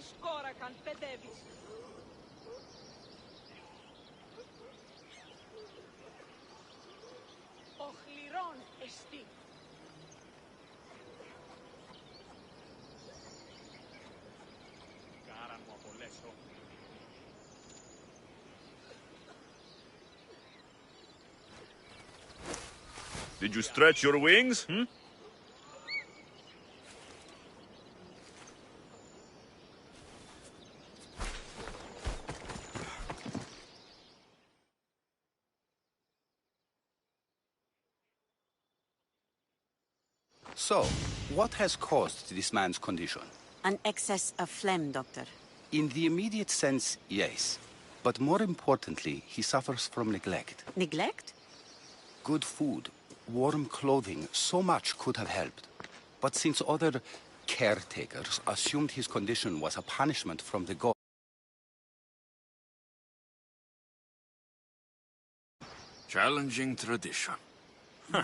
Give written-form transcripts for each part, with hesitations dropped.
σκόρακαν παιδεύεις. Οχληρών εστί. Κάραν μου απολέσω. Did you stretch your wings? So, what has caused this man's condition? An excess of phlegm, Doctor. In the immediate sense, yes. But more importantly, he suffers from neglect. Neglect? Good food, warm clothing, so much could have helped. But since other caretakers assumed his condition was a punishment from the god... Challenging tradition. Huh.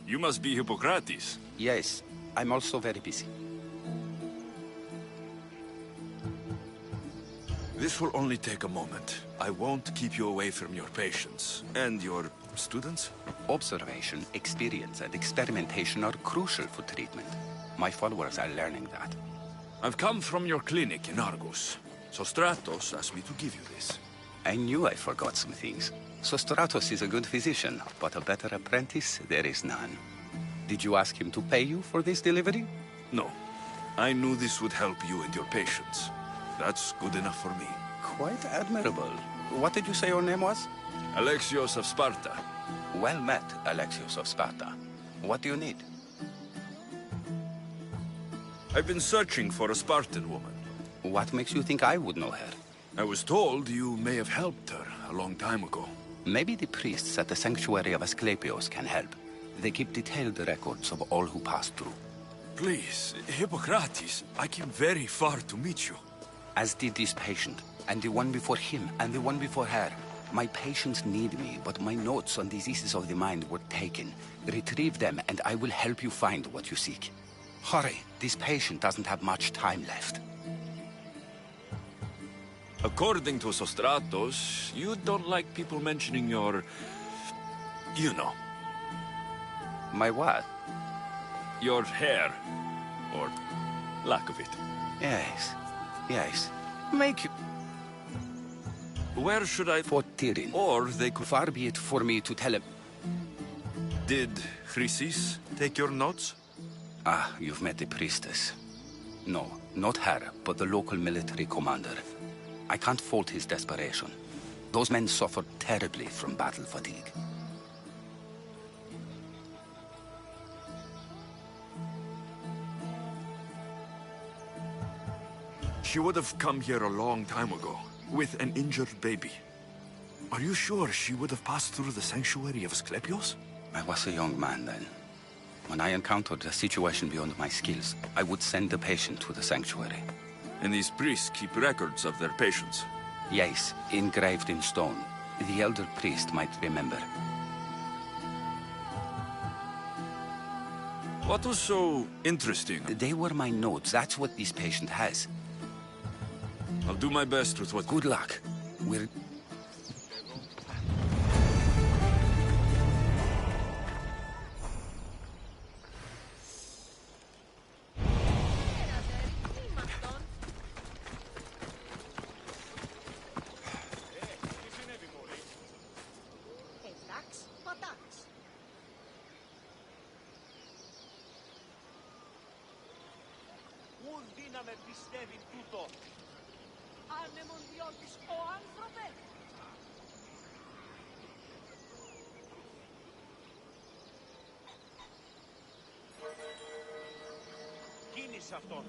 You must be Hippocrates. Yes, I'm also very busy. This will only take a moment. I won't keep you away from your patients. And your students? Observation, experience, and experimentation are crucial for treatment. My followers are learning that. I've come from your clinic in Argus. So Stratos asked me to give you this. I knew I forgot some things. So Stratos is a good physician, but a better apprentice there is none. Did you ask him to pay you for this delivery? No. I knew this would help you and your patients. That's good enough for me. Quite admirable. What did you say your name was? Alexios of Sparta. Well met, Alexios of Sparta. What do you need? I've been searching for a Spartan woman. What makes you think I would know her? I was told you may have helped her a long time ago. Maybe the priests at the sanctuary of Asclepios can help. They keep detailed records of all who passed through. Please, Hippocrates, I came very far to meet you. As did this patient, and the one before him, and the one before her. My patients need me, but my notes on diseases of the mind were taken. Retrieve them, and I will help you find what you seek. Hurry, this patient doesn't have much time left. According to Sostratos, you don't like people mentioning your... you know. My what? Your hair. Or lack of it. Yes, yes. Make you... Where should I... For Tyrion. Or they could... Far be it for me to tell him... Did Chrysis take your notes? Ah, you've met the priestess. No, not her, but the local military commander. I can't fault his desperation. Those men suffered terribly from battle fatigue. She would have come here a long time ago, with an injured baby. Are you sure she would have passed through the sanctuary of Asclepios? I was a young man then. When I encountered a situation beyond my skills, I would send the patient to the sanctuary. And these priests keep records of their patients? Yes, engraved in stone. The elder priest might remember. What was so interesting? They were my notes. That's what this patient has. I'll do my best with what... Good luck. We're... αυτόν.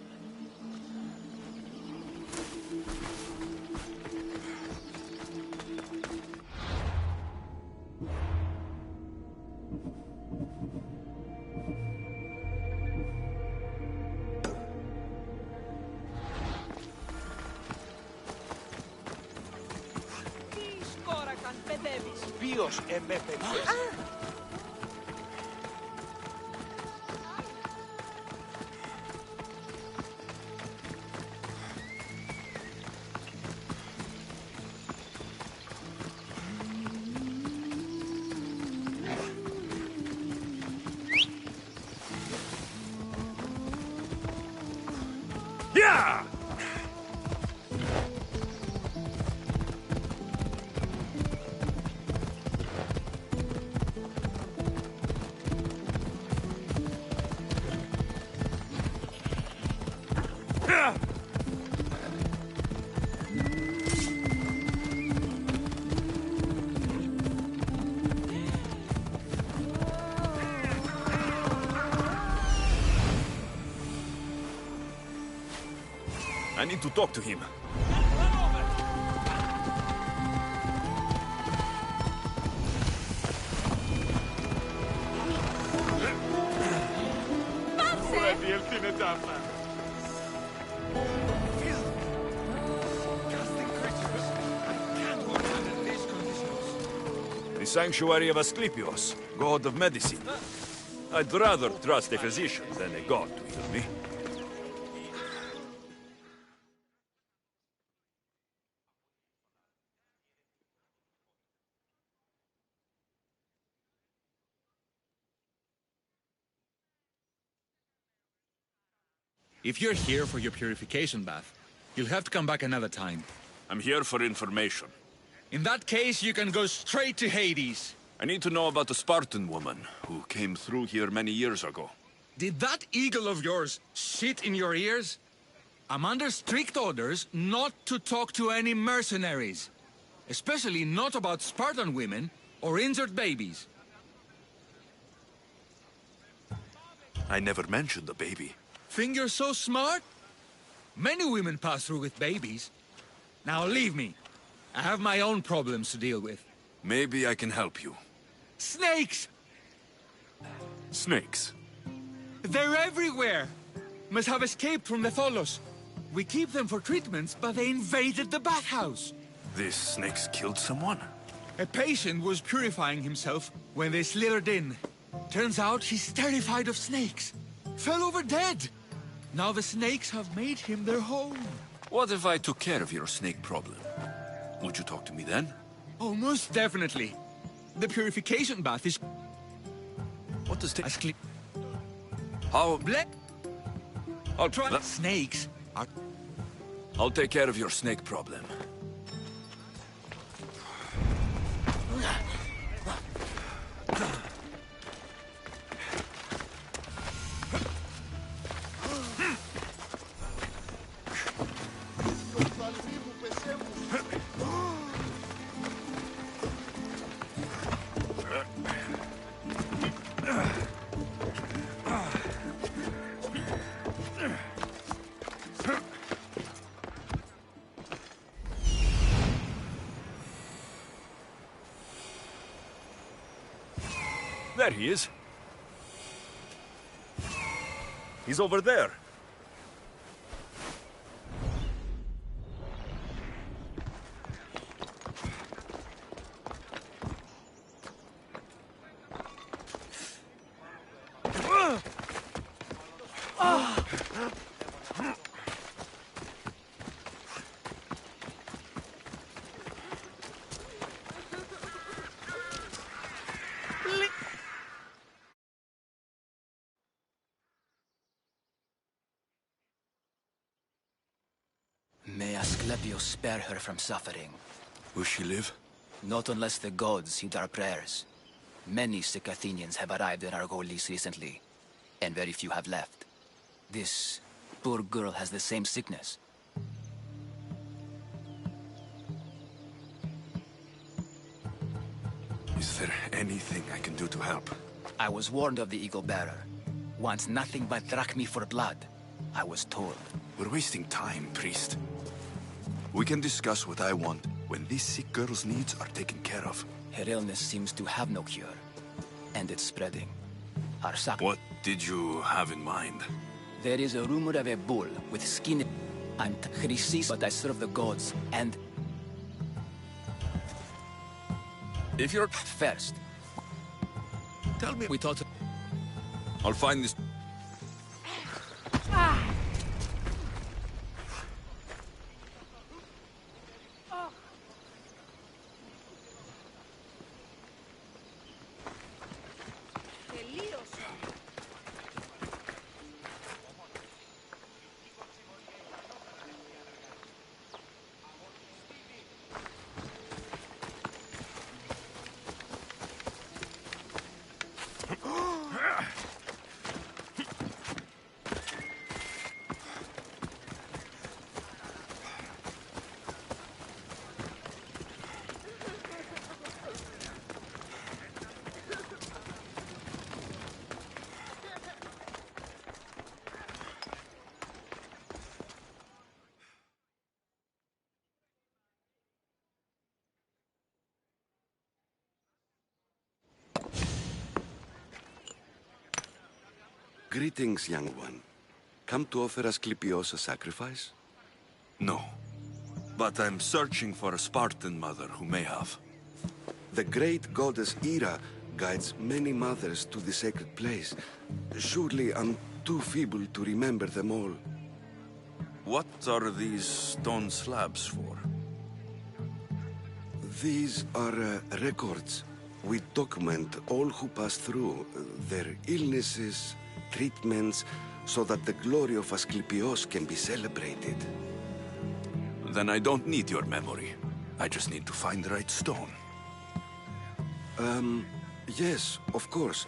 Τι σκόρακαν παιδεύεις. Ποιος εμέ παιδεύεις. I need to talk to him. The sanctuary of Asclepios, god of medicine. I'd rather trust a physician than a god to heal me. If you're here for your purification bath, you'll have to come back another time. I'm here for information. In that case, you can go straight to Hades. I need to know about the Spartan woman who came through here many years ago. Did that eagle of yours shit in your ears? I'm under strict orders not to talk to any mercenaries. Especially not about Spartan women or injured babies. I never mentioned the baby. Think you're so smart? Many women pass through with babies. Now leave me. I have my own problems to deal with. Maybe I can help you. Snakes! Snakes? They're everywhere! Must have escaped from the Tholos. We keep them for treatments, but they invaded the bathhouse. These snakes killed someone? A patient was purifying himself when they slithered in. Turns out he's terrified of snakes. Fell over dead. Now the snakes have made him their home. What if I took care of your snake problem? Would you talk to me then? Oh, most definitely. The purification bath is... What does as clean... How... I'll try... Snakes are... I'll take care of your snake problem. There he is. He's over there. May Asclepios spare her from suffering. Will she live? Not unless the gods heed our prayers. Many sick Athenians have arrived in Argolis recently, and very few have left. This poor girl has the same sickness. Is there anything I can do to help? I was warned of the Eagle Bearer. Wants nothing but drachmi for blood, I was told. We're wasting time, priest. We can discuss what I want when this sick girl's needs are taken care of. Her illness seems to have no cure, and it's spreading. Our What did you have in mind? There is a rumor of a bull with skin. I'm Chrysis, but I serve the gods, and... If you're... First, Tell me... we thought... I'll find this... Greetings, young one. Come to offer Asclepios a sacrifice? No. But I'm searching for a Spartan mother who may have. The great goddess Hera guides many mothers to the sacred place. Surely I'm too feeble to remember them all. What are these stone slabs for? These are records. We document all who pass through, their illnesses, treatments, so that the glory of Asclepios can be celebrated. Then I don't need your memory. I just need to find the right stone. Yes, of course.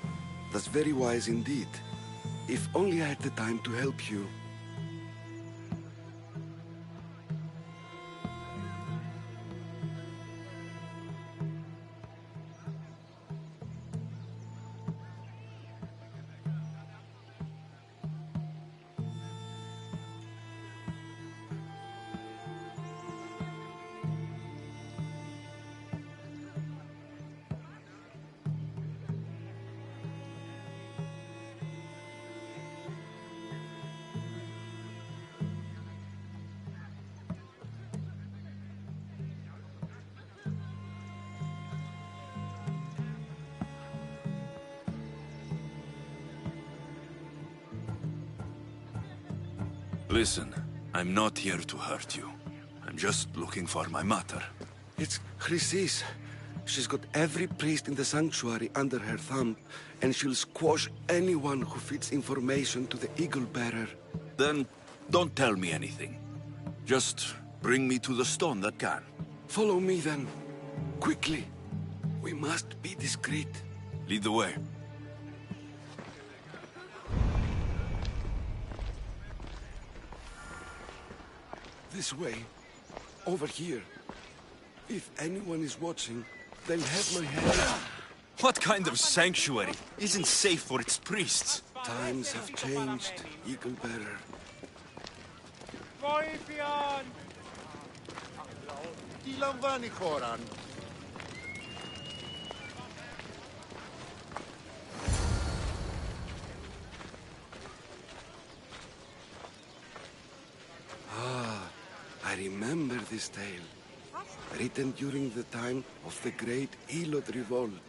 That's very wise indeed. If only I had the time to help you. Listen, I'm not here to hurt you. I'm just looking for my mother. It's Chrysis. She's got every priest in the sanctuary under her thumb, and she'll squash anyone who feeds information to the Eagle Bearer. Then don't tell me anything. Just bring me to the stone that can. Follow me then. Quickly. We must be discreet. Lead the way. This way. Over here. If anyone is watching, they'll have my head. What kind of sanctuary isn't safe for its priests? Times have changed, Eagle Bearer. Βοήθειαν! Τι λαμβάνει η χώρα? I remember this tale. Written during the time of the great Elot revolt.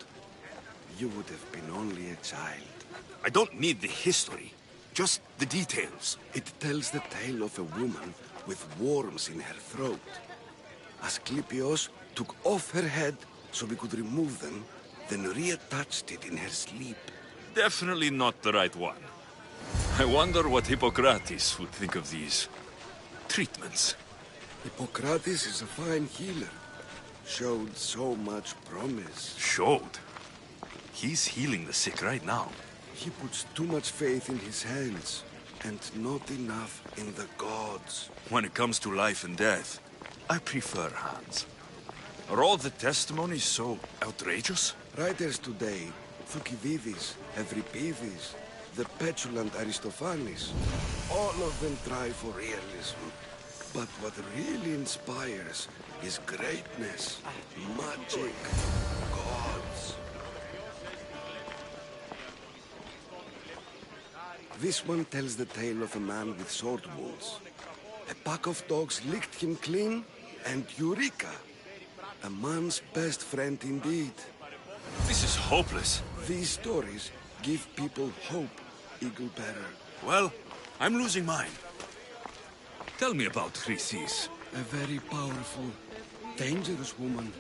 You would have been only a child. I don't need the history, just the details. It tells the tale of a woman with worms in her throat. Asclepios took off her head so we could remove them, then reattached it in her sleep. Definitely not the right one. I wonder what Hippocrates would think of these treatments. Hippocrates is a fine healer. Showed so much promise. Showed? He's healing the sick right now. He puts too much faith in his hands, and not enough in the gods. When it comes to life and death, I prefer hands. Are all the testimonies so outrageous? Writers today, Thucydides, Euripides, the petulant Aristophanes, all of them try for realism. But what really inspires is greatness, magic, gods. This one tells the tale of a man with sword wounds. A pack of dogs licked him clean, and Eureka! A man's best friend indeed. This is hopeless. These stories give people hope, Eagle Bearer. Well, I'm losing mine. Tell me about Chrysis. A very powerful, dangerous woman.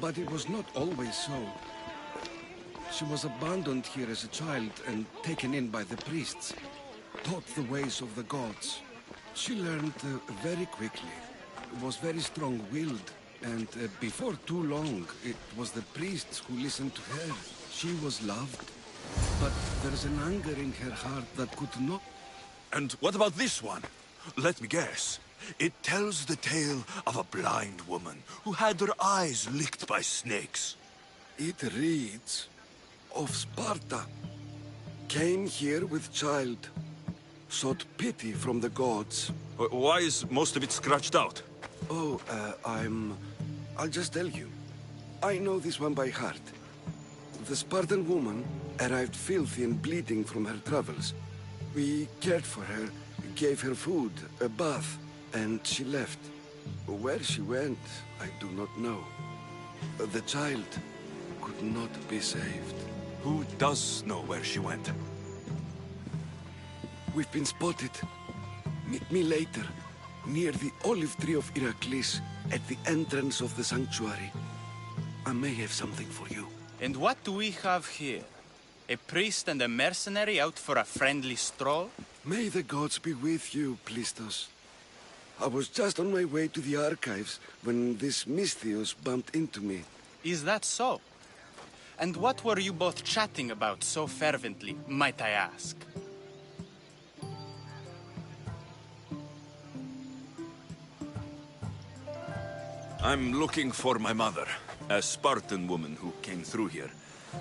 But it was not always so. She was abandoned here as a child and taken in by the priests. Taught the ways of the gods. She learned very quickly. Was very strong-willed. And before too long, it was the priests who listened to her. She was loved. But there's an anger in her heart that could not... And what about this one? Let me guess. It tells the tale of a blind woman who had her eyes licked by snakes. It reads of Sparta. Came here with child. Sought pity from the gods. Why is most of it scratched out? Oh, I'll just tell you. I know this one by heart. The Spartan woman arrived filthy and bleeding from her travels. We cared for her, gave her food, a bath, and she left. Where she went, I do not know. The child could not be saved. Who does know where she went? We've been spotted. Meet me later, near the olive tree of Iraklis, at the entrance of the sanctuary. I may have something for you. And what do we have here? A priest and a mercenary out for a friendly stroll? May the gods be with you, Plistos. I was just on my way to the archives when this Misthios bumped into me. Is that so? And what were you both chatting about so fervently, might I ask? I'm looking for my mother, a Spartan woman who came through here.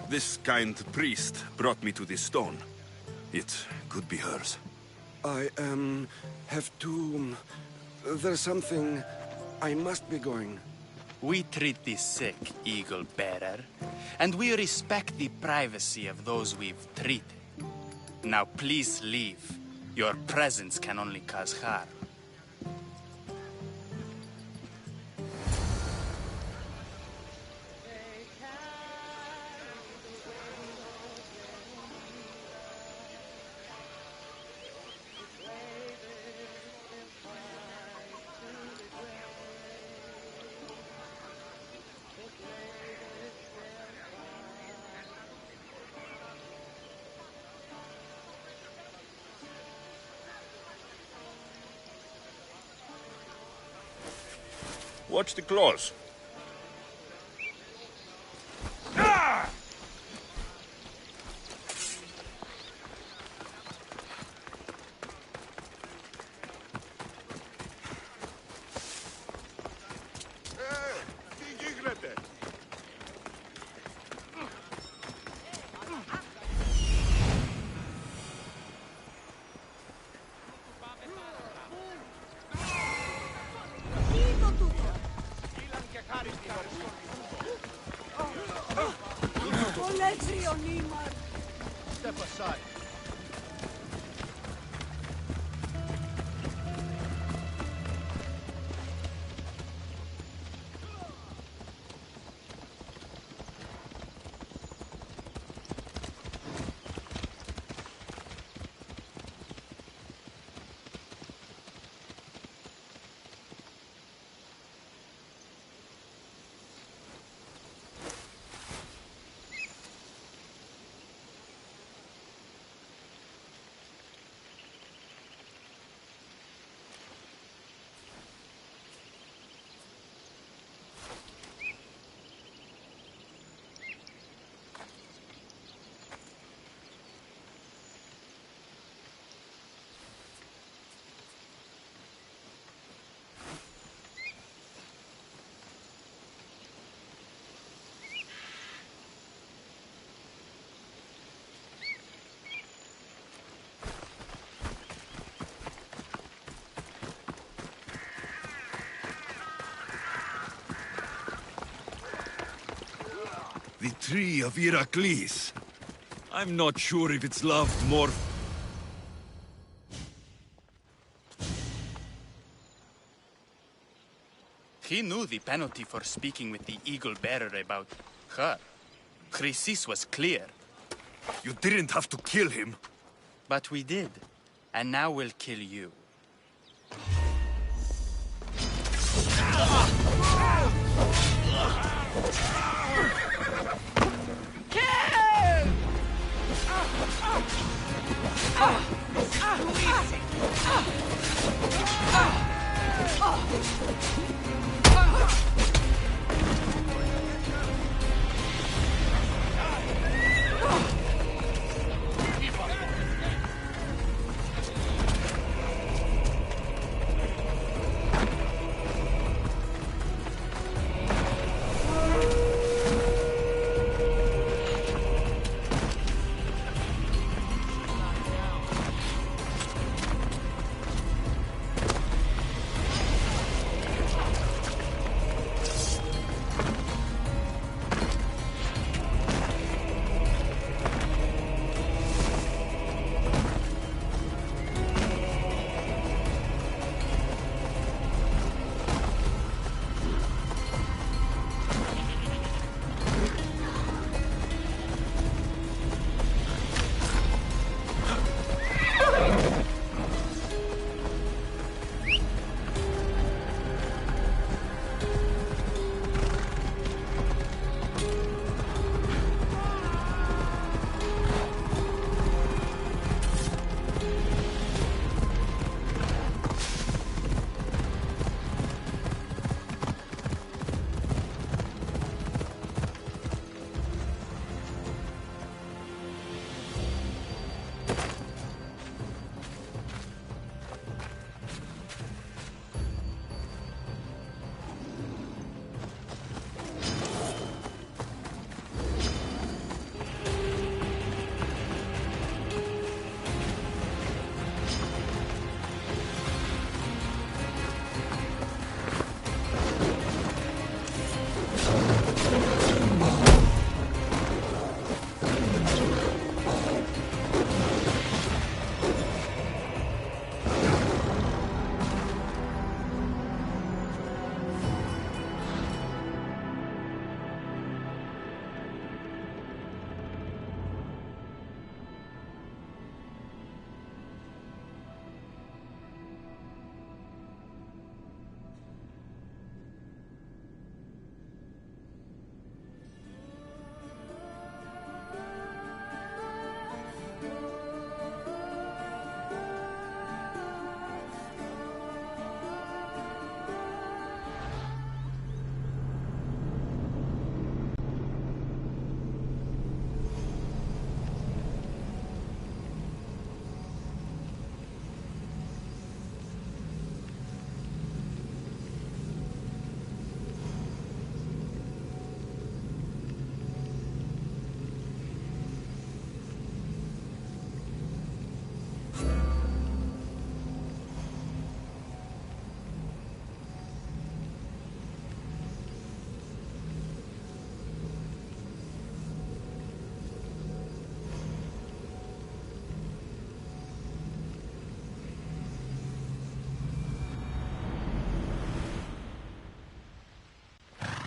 This kind priest brought me to this stone. It could be hers. I, have to... There's something... I must be going. We treat the sick, Eagle Bearer, and we respect the privacy of those we've treated. Now please leave. Your presence can only cause harm. Watch the claws. Τι γίνεται? Step aside. The tree of Iraklis. I'm not sure if it's loved more... He knew the penalty for speaking with the Eagle Bearer about her. Chrysis was clear. You didn't have to kill him. But we did. And now we'll kill you.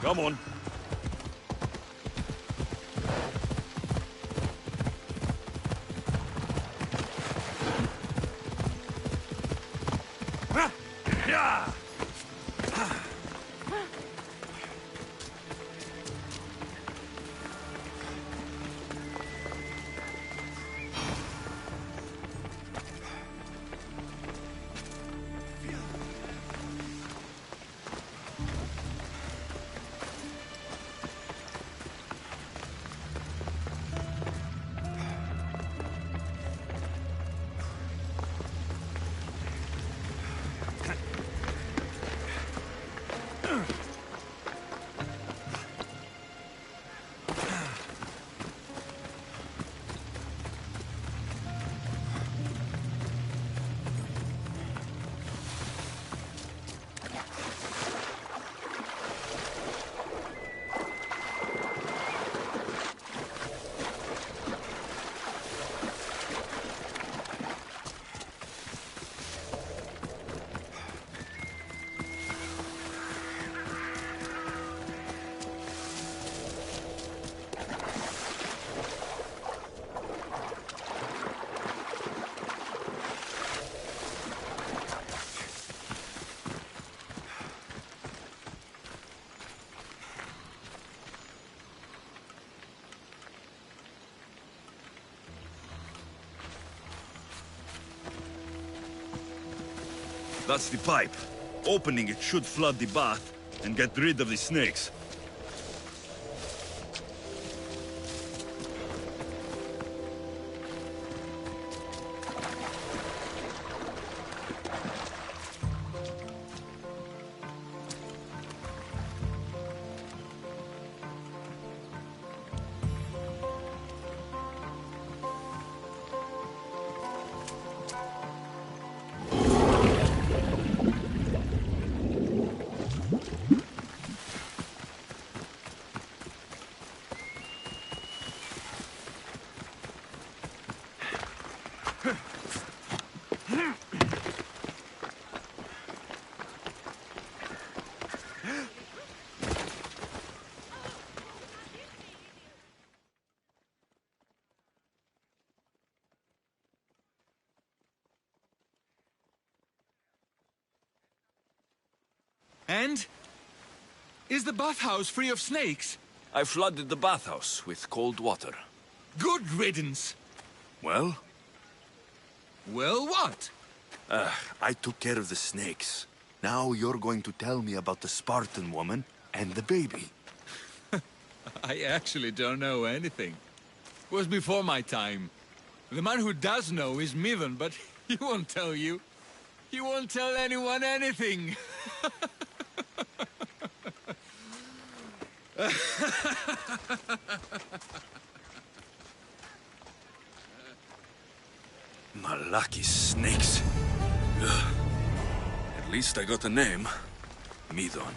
Come on. Yeah. That's the pipe. Opening it should flood the bath and get rid of the snakes. And? Is the bathhouse free of snakes? I flooded the bathhouse with cold water. Good riddance. Well? Well, what? I took care of the snakes. Now you're going to tell me about the Spartan woman and the baby. I actually don't know anything. It was before my time. The man who does know is Midon, but he won't tell you. He won't tell anyone anything. Malaki snakes. Ugh. At least I got a name. Midon.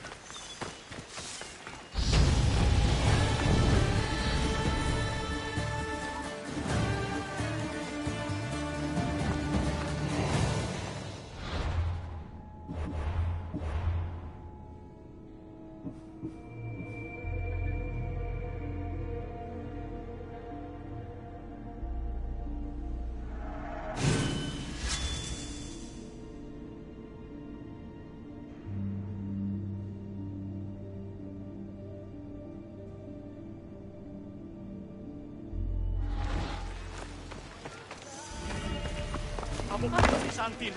Avvocato di Santin!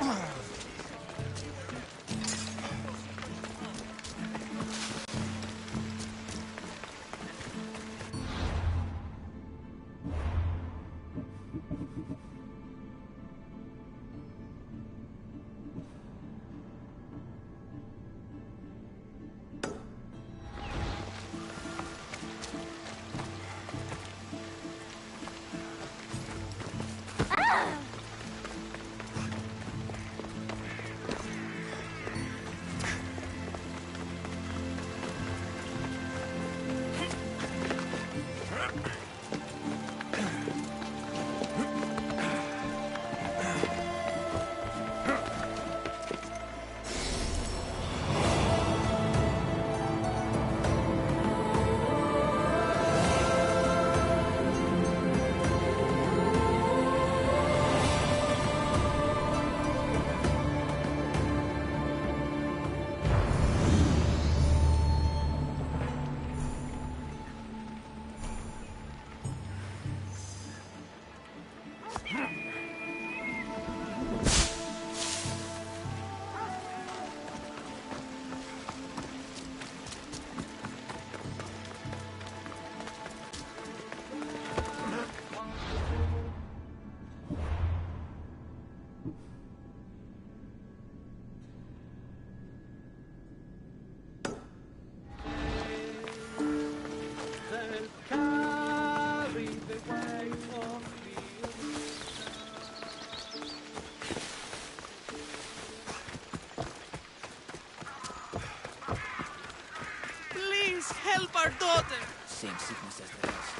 help our daughter! Same sickness as the rest.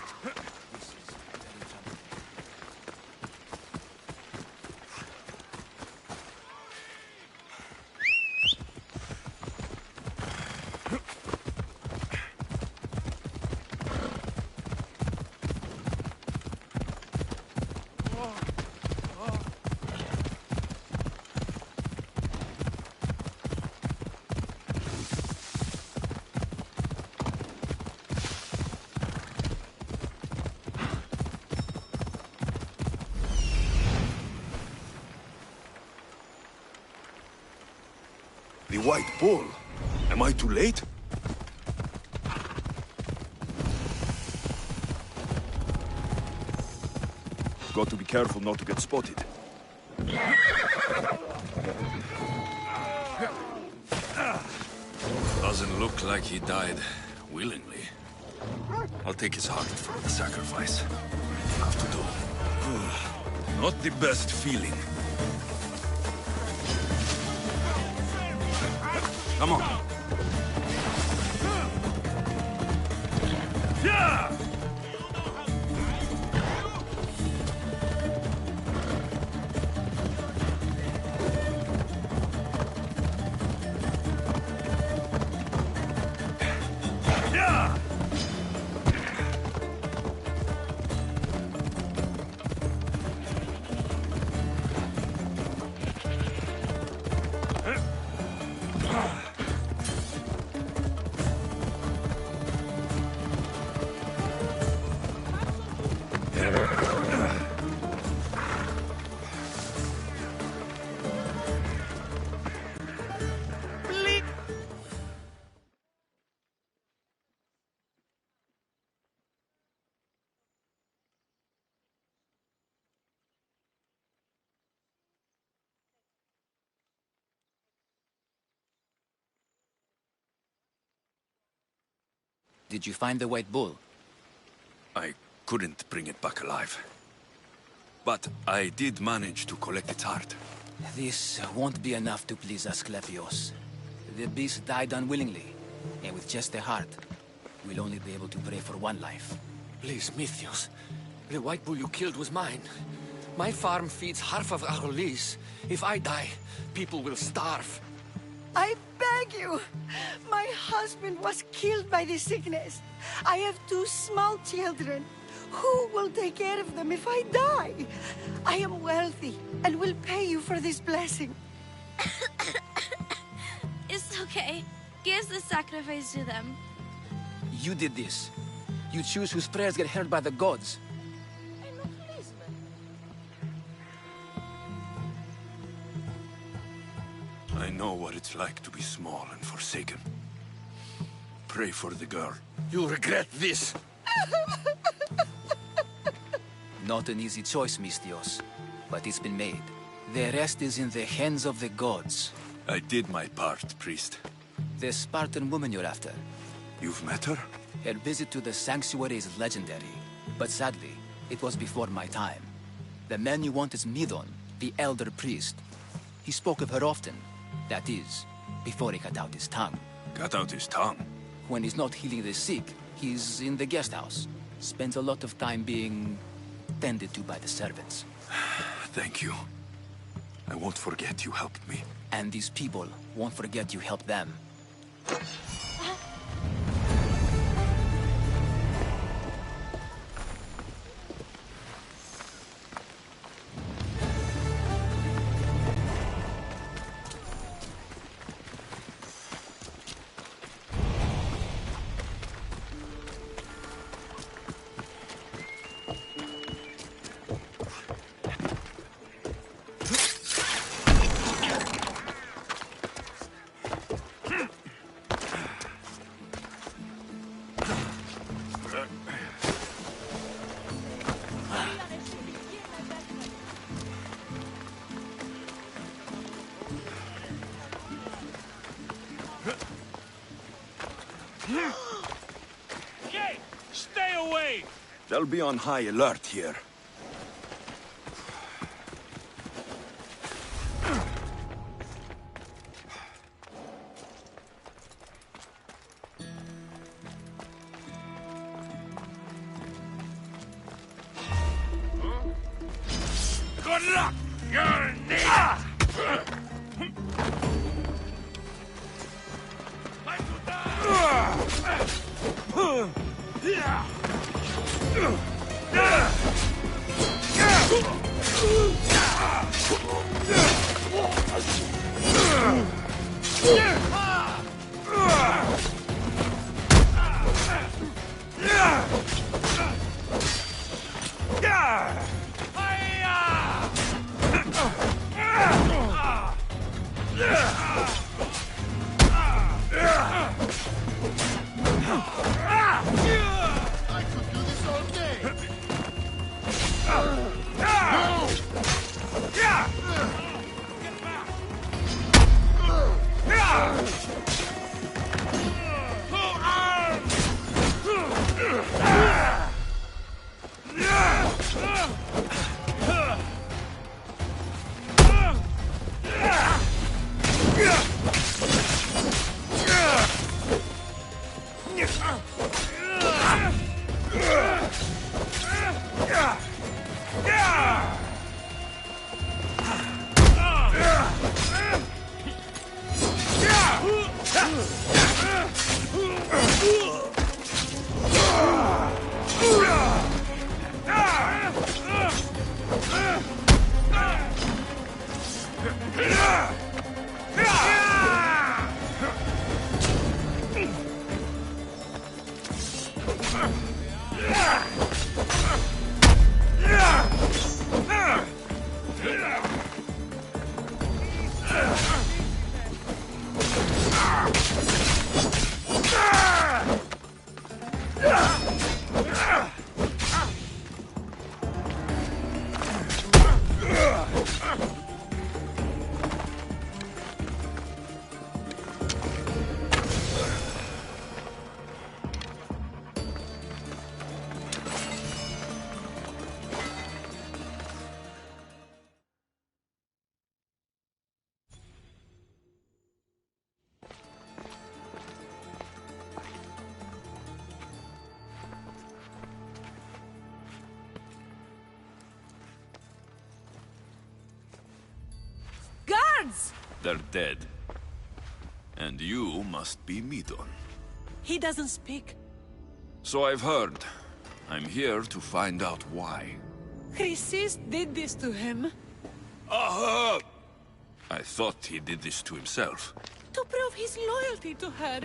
This is very troubling. The White Bull. Am I too late? Got to be careful not to get spotted. Doesn't look like he died willingly. I'll take his heart for the sacrifice. Have to do. Not the best feeling. Come on. Yeah! Did you find the White Bull? I couldn't bring it back alive. But I did manage to collect its heart. This won't be enough to please Asclepios. The beast died unwillingly, and with just the heart, we'll only be able to pray for one life. Please, Mythios. The White Bull you killed was mine. My farm feeds half of Arolis. If I die, people will starve. I beg you! My husband was killed by this sickness. I have 2 small children. Who will take care of them if I die? I am wealthy and will pay you for this blessing. It's okay. Give the sacrifice to them. You did this. You choose whose prayers get heard by the gods. I know what it's like to be small and forsaken. Pray for the girl. You'll regret this. Not an easy choice, Mystios, but it's been made. The rest is in the hands of the gods. I did my part, priest. The Spartan woman you're after. You've met her? Her visit to the sanctuary is legendary, but sadly, it was before my time. The man you want is Midon, the elder priest. He spoke of her often. That is, before he cut out his tongue. Cut out his tongue? When he's not healing the sick, he's in the guest house. Spends a lot of time being tended to by the servants. Thank you. I won't forget you helped me. And these people won't forget you helped them. Stay away! They'll be on high alert here. luck! Your name! Time to I could do this all day. Guards! They're dead. And you must be Midon. He doesn't speak. So I've heard. I'm here to find out why. Chrysis did this to him. Aha! I thought he did this to himself. To prove his loyalty to her.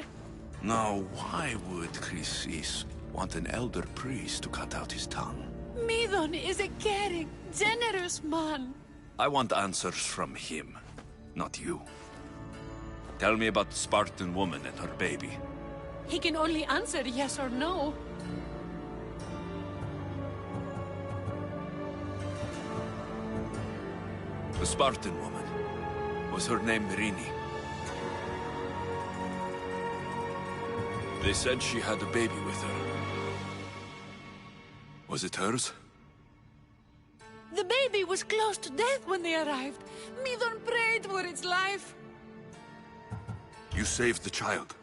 Now, why would Chrysis want an elder priest to cut out his tongue? Midon is a caring, generous man. I want answers from him, not you. Tell me about the Spartan woman and her baby. He can only answer yes or no. The Spartan woman. Was her name Rini? They said she had a baby with her. Was it hers? The baby was close to death when they arrived. Midon prayed for its life. You saved the child?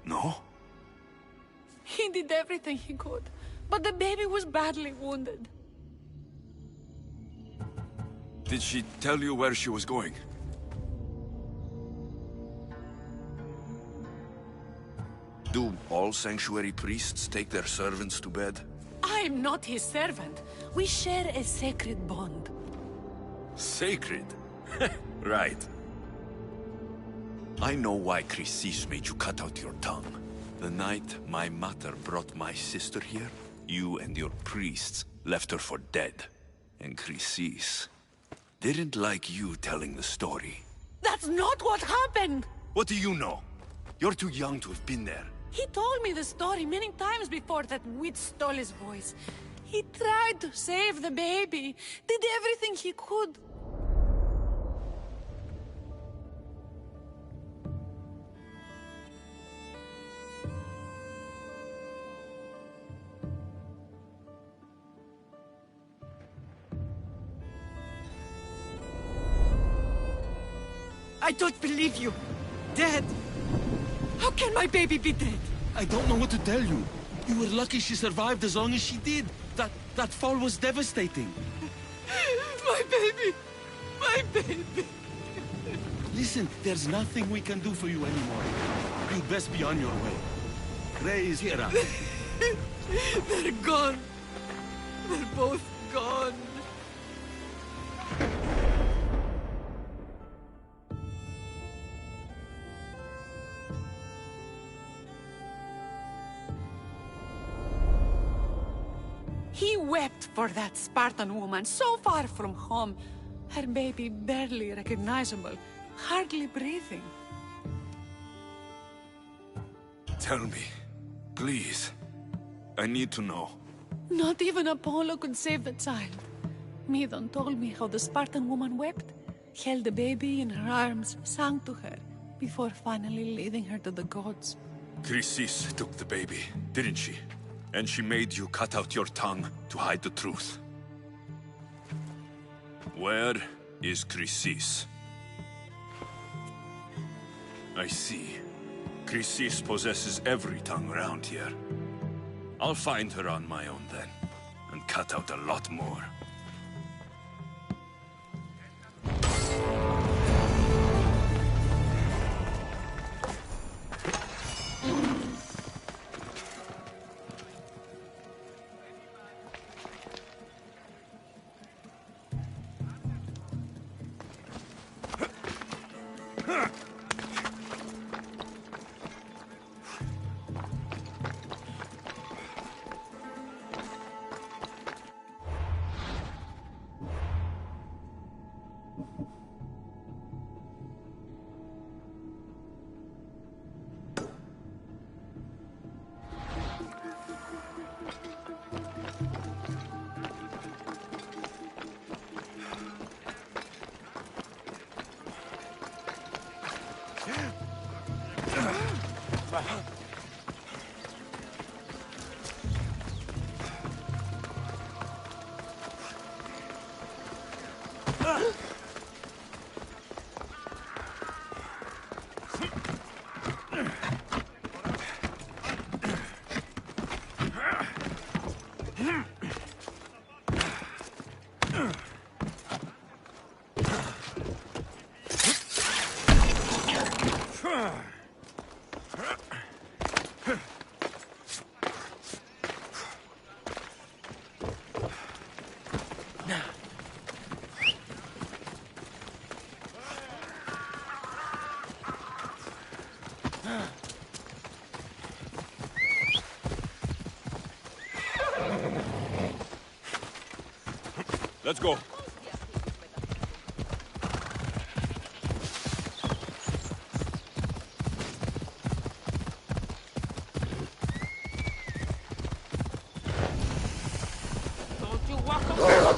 No? He did everything he could, but the baby was badly wounded. Did she tell you where she was going? Do all sanctuary priests take their servants to bed? I'm not his servant. We share a sacred bond. Sacred? Right. I know why Chrysis made you cut out your tongue. The night my mother brought my sister here, you and your priests left her for dead. And Chrysis didn't like you telling the story. That's not what happened! What do you know? You're too young to have been there. He told me the story many times before that witch stole his voice. He tried to save the baby, did everything he could. I don't believe you. Dead. How can my baby be dead? I don't know what to tell you. You were lucky she survived as long as she did. That fall was devastating. My baby! My baby! Listen, there's nothing we can do for you anymore. You'd best be on your way. Ray is here. They're gone. They're both gone. He wept for that Spartan woman so far from home. Her baby barely recognizable, hardly breathing. Tell me, please. I need to know. Not even Apollo could save the child. Medon told me how the Spartan woman wept, held the baby in her arms, sang to her, before finally leading her to the gods. Chrysis took the baby, didn't she? And she made you cut out your tongue to hide the truth. Where is Chrysis? I see. Chrysis possesses every tongue around here. I'll find her on my own then, and cut out a lot more. Let's go. Don't you walk away!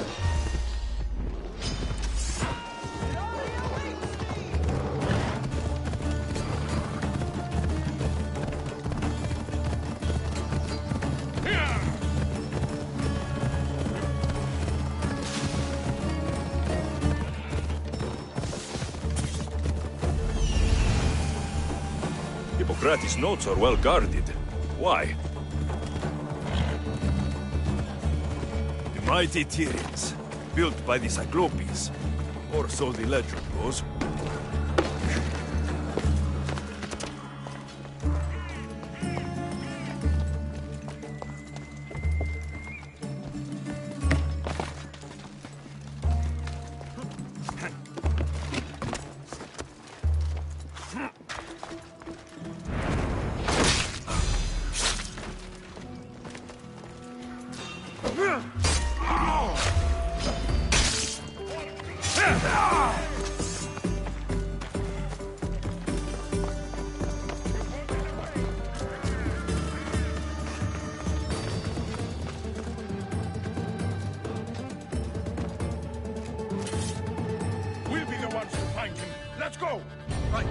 Hippocrates' notes are well guarded. Why? The mighty Tyrians, built by the Cyclopes, or so the legend goes. We'll be the ones to find him. Let's go! Right.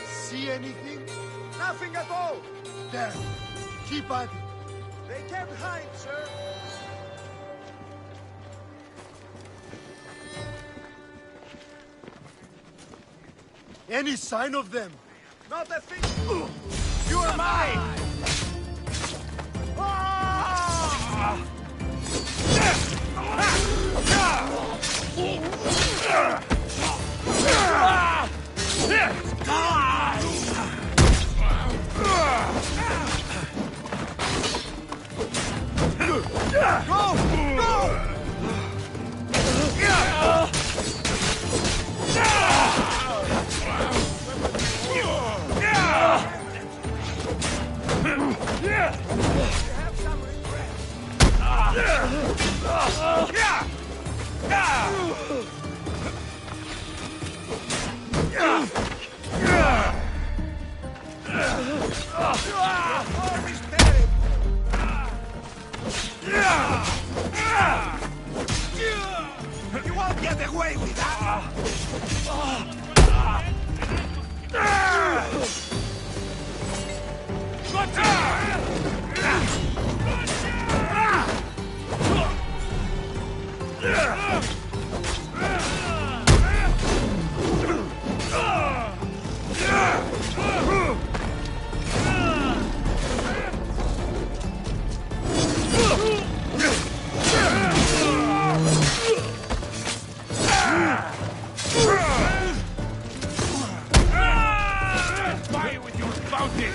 See anything? Nothing at all. There. Keep at it. They can't hide, sir. Any sign of them? Not a thing! You are mine! You won't get away with that! Fire with your bounty!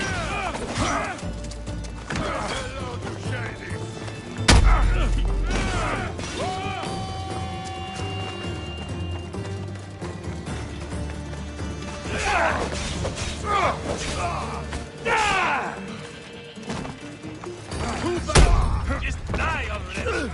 Just die already!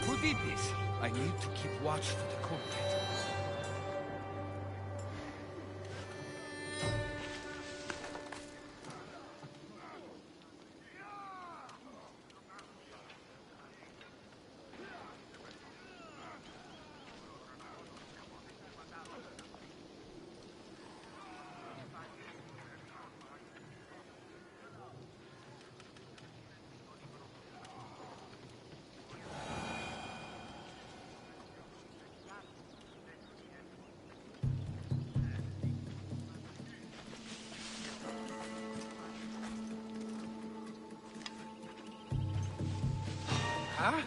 Who did this? I need to keep watch for the culprit. Huh?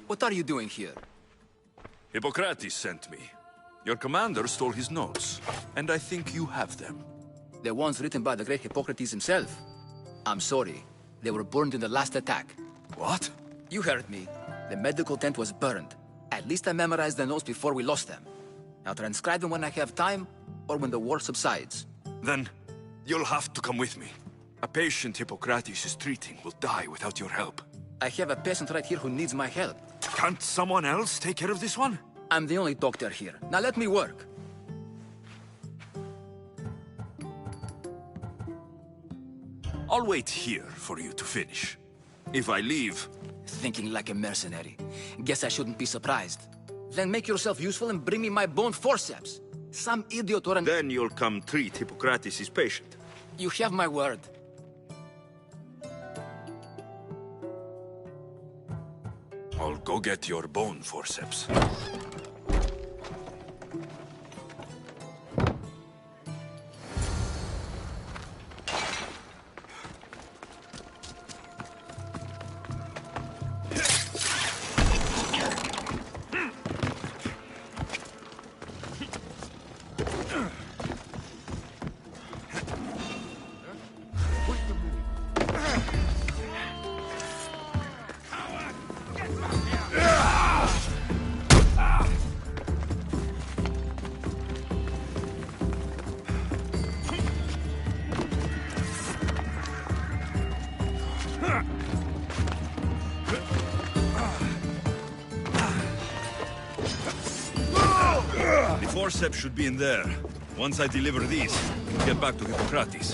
What are you doing here? Hippocrates sent me. Your commander stole his notes, and I think you have them. The ones written by the great Hippocrates himself. I'm sorry. They were burned in the last attack. What? You heard me. The medical tent was burned. At least I memorized the notes before we lost them. I'll transcribe them when I have time, or when the war subsides. Then, you'll have to come with me. A patient Hippocrates is treating will die without your help. I have a patient right here who needs my help. Can't someone else take care of this one? I'm the only doctor here. Now let me work. I'll wait here for you to finish. If I leave... Thinking like a mercenary. Guess I shouldn't be surprised. Then make yourself useful and bring me my bone forceps. Some idiot or an... Then you'll come treat Hippocrates' patient. You have my word. I'll go get your bone forceps. forceps should be in there. Once I deliver these, get back to Hippocrates.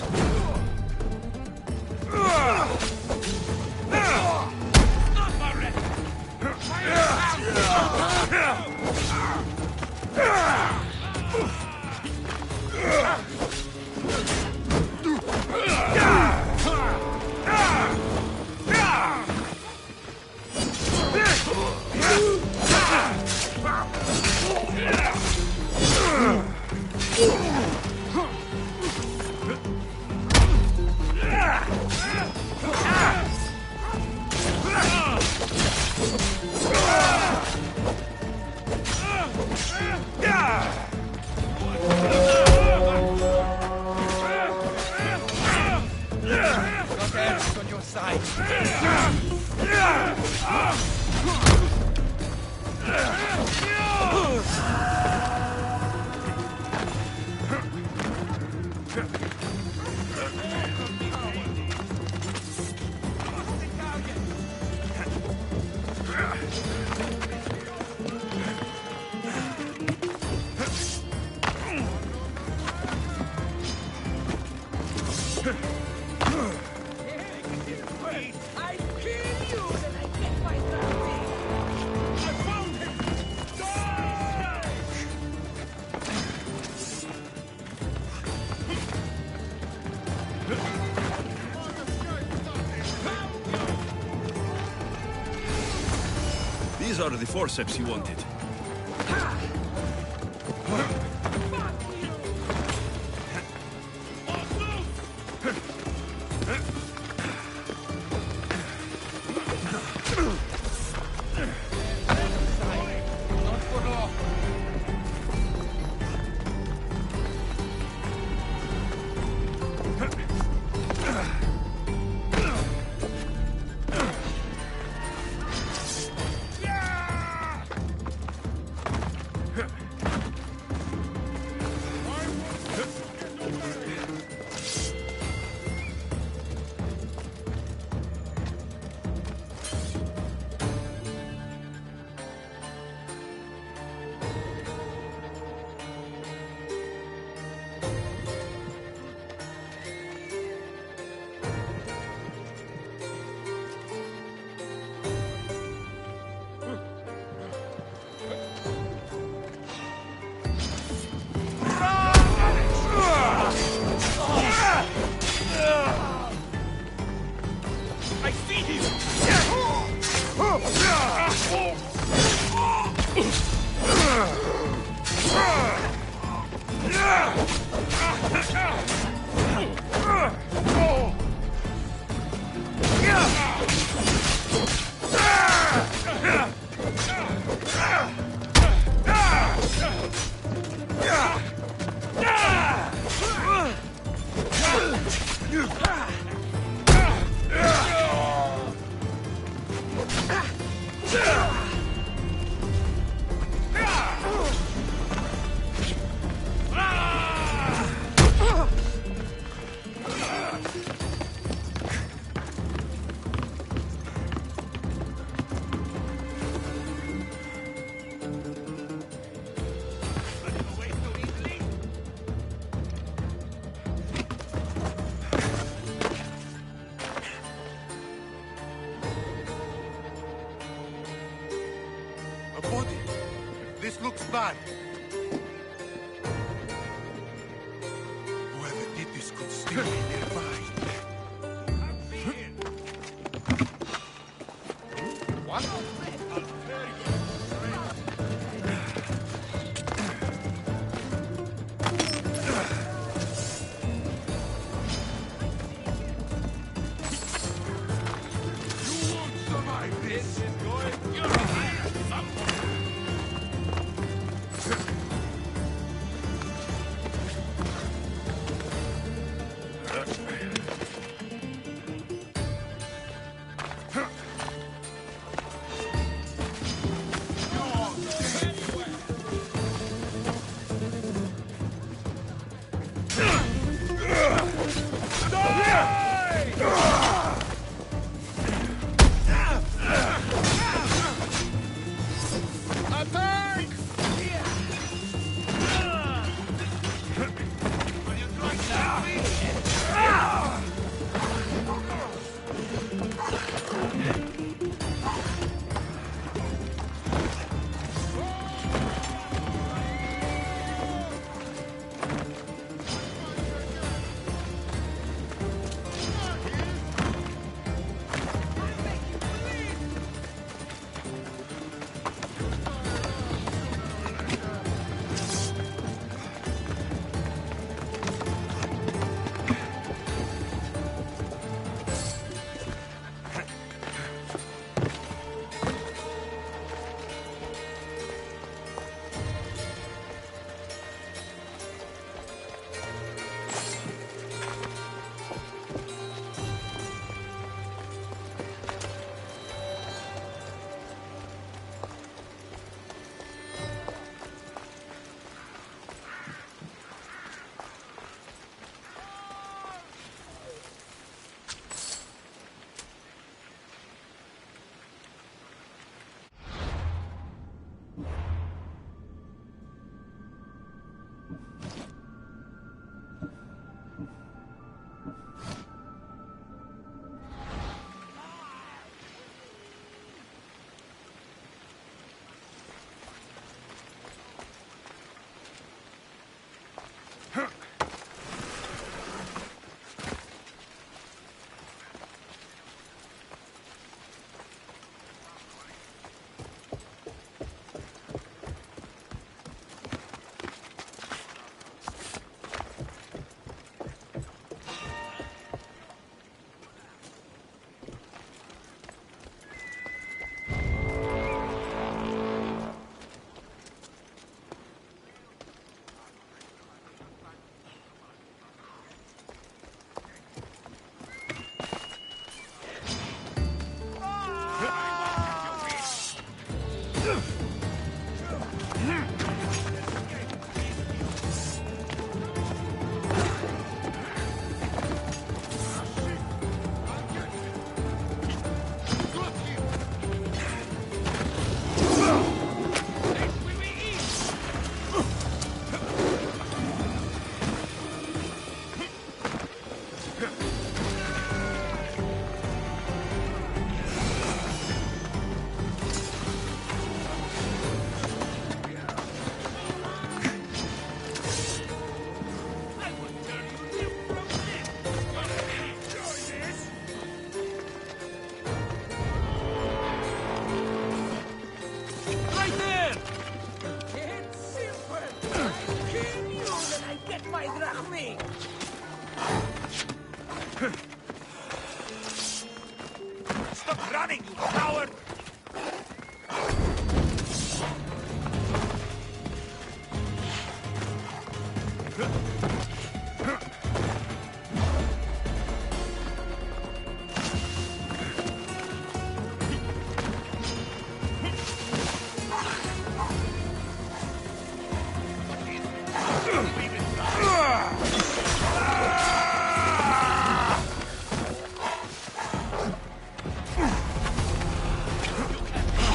These are the forceps you wanted. This looks bad. Whoever did this could still be nearby. What? Stop running, you coward!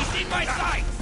He's in my sights!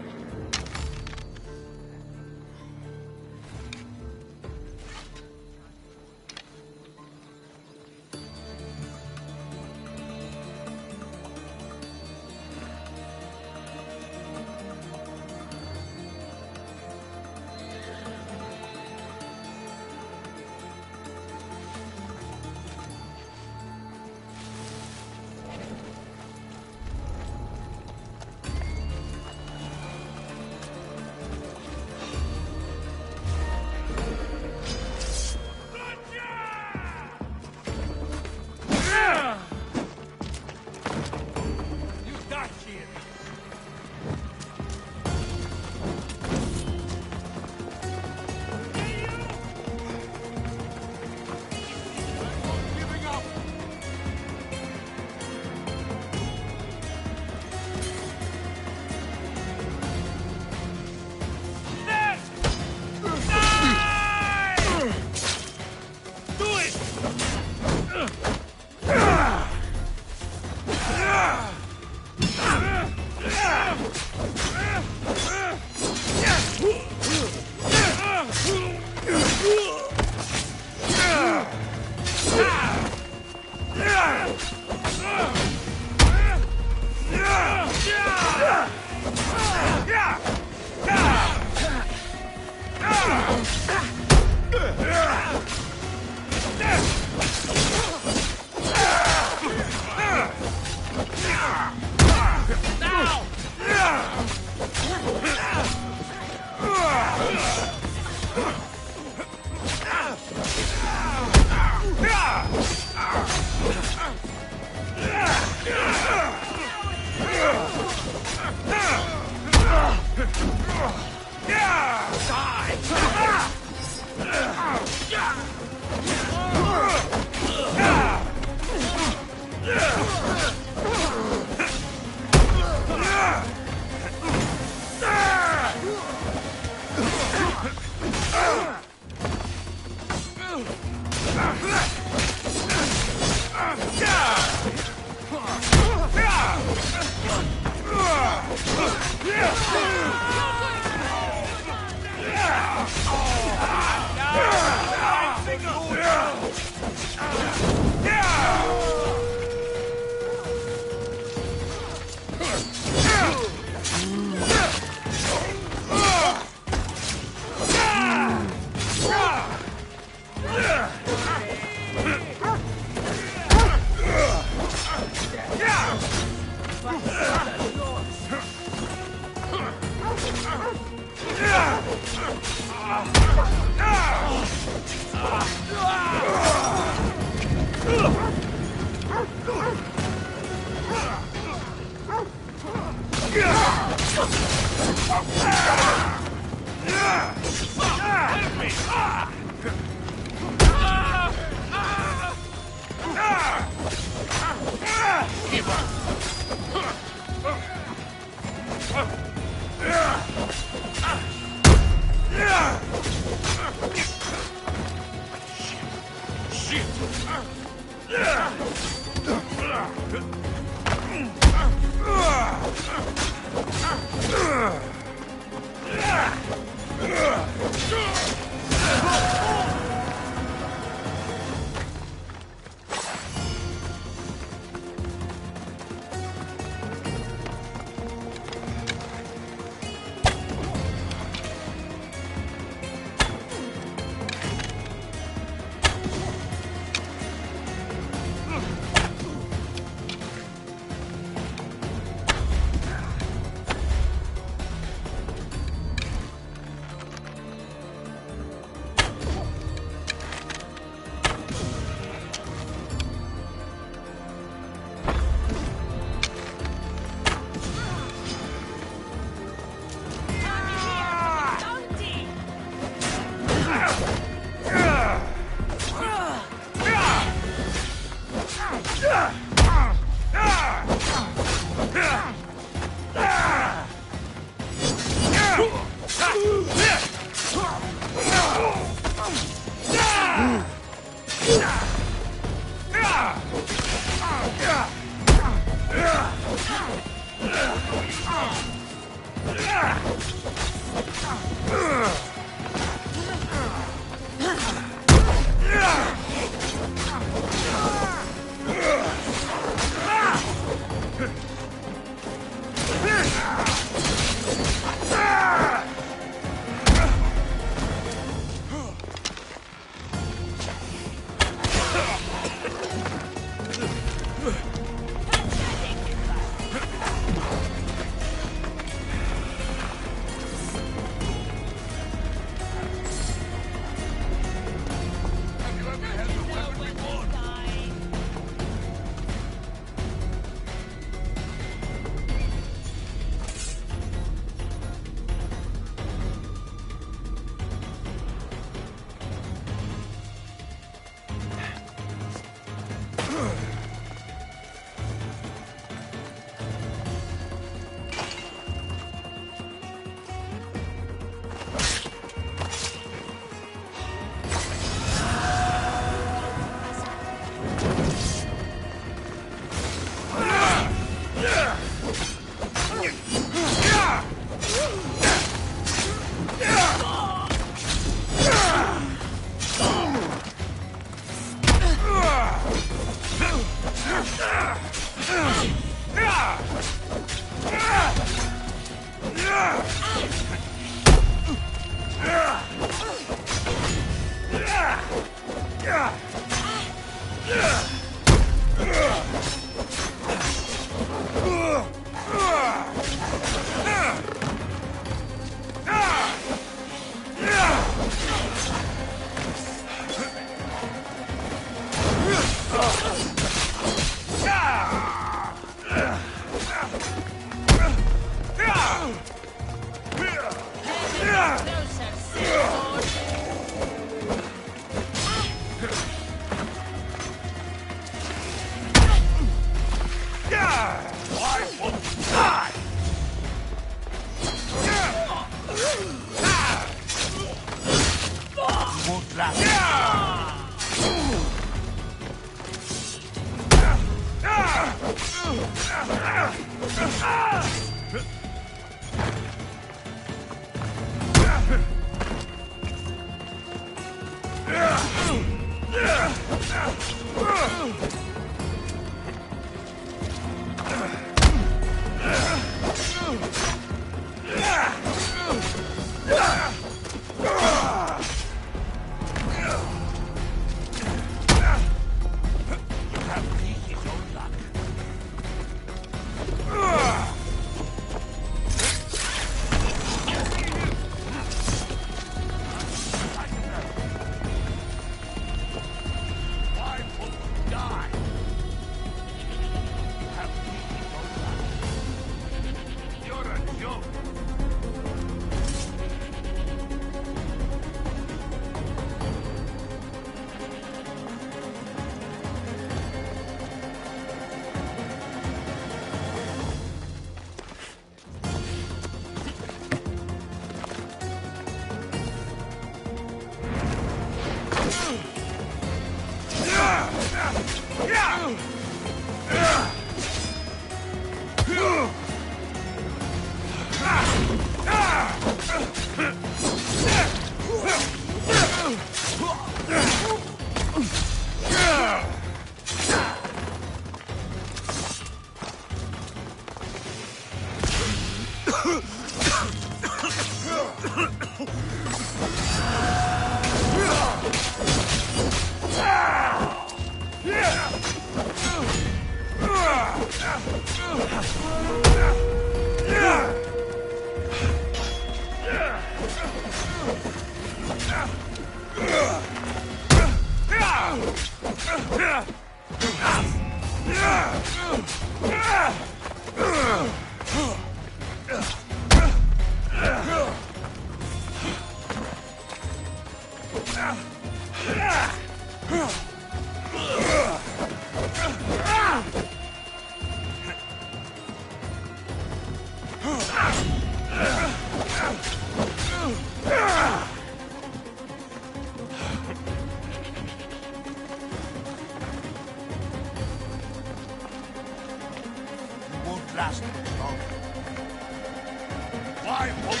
Why won't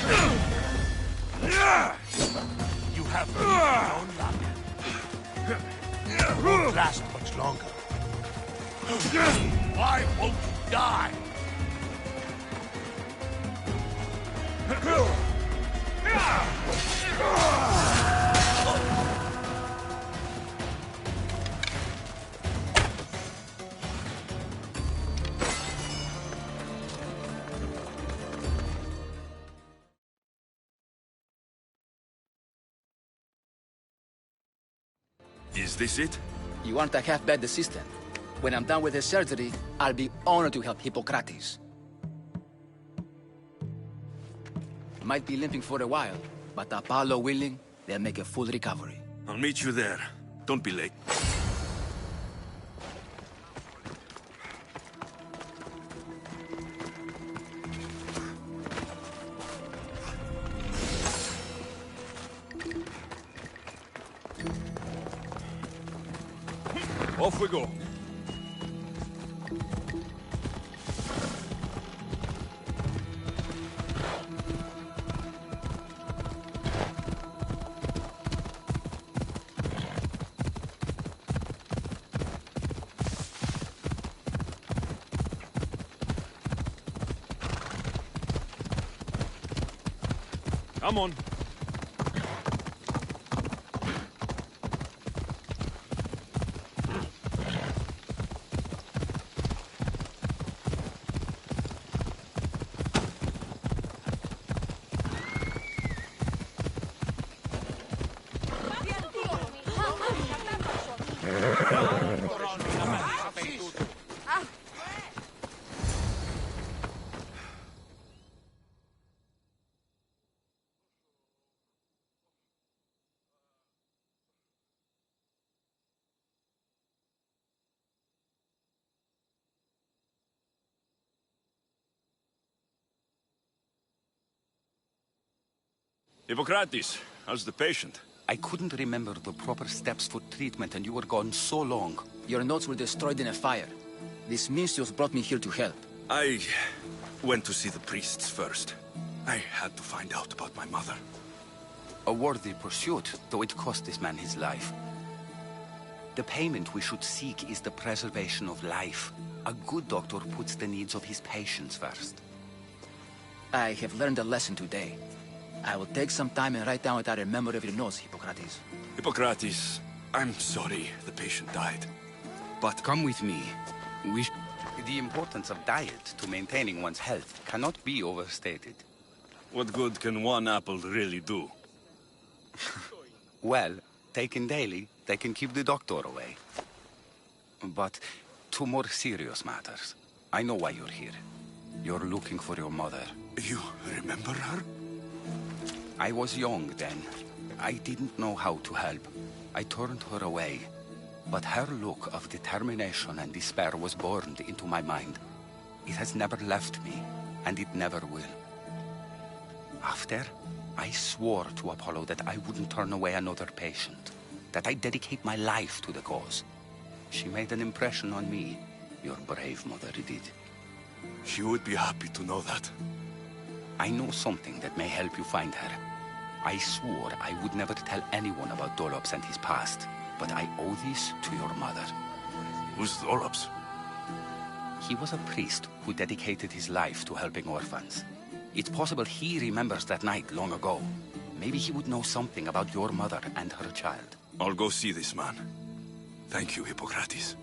you have your own luck? It won't last much longer. Why won't you die? Is this it? You aren't a half-bad assistant. When I'm done with the surgery, I'll be honored to help Hippocrates. Might be limping for a while, but Apollo willing, they'll make a full recovery. I'll meet you there. Don't be late. Off we go. Come on. Hippocrates, how's the patient? I couldn't remember the proper steps for treatment and you were gone so long. Your notes were destroyed in a fire. These Mincios brought me here to help. I went to see the priests first. I had to find out about my mother. A worthy pursuit, though it cost this man his life. The payment we should seek is the preservation of life. A good doctor puts the needs of his patients first. I have learned a lesson today. I will take some time and write down what I remember of your notes, Hippocrates. Hippocrates, I'm sorry the patient died. But come with me. The importance of diet to maintaining one's health cannot be overstated. What good can one apple really do? Well, taken daily, they can keep the doctor away. But to more serious matters. I know why you're here. You're looking for your mother. You remember her? I was young then. I didn't know how to help. I turned her away. But her look of determination and despair was burned into my mind. It has never left me, and it never will. After, I swore to Apollo that I wouldn't turn away another patient, that I'd dedicate my life to the cause. She made an impression on me. Your brave mother did. She would be happy to know that. I know something that may help you find her. I swore I would never tell anyone about Dolops and his past, but I owe this to your mother. Who's Dolops? He was a priest who dedicated his life to helping orphans. It's possible he remembers that night long ago. Maybe he would know something about your mother and her child. I'll go see this man. Thank you, Hippocrates.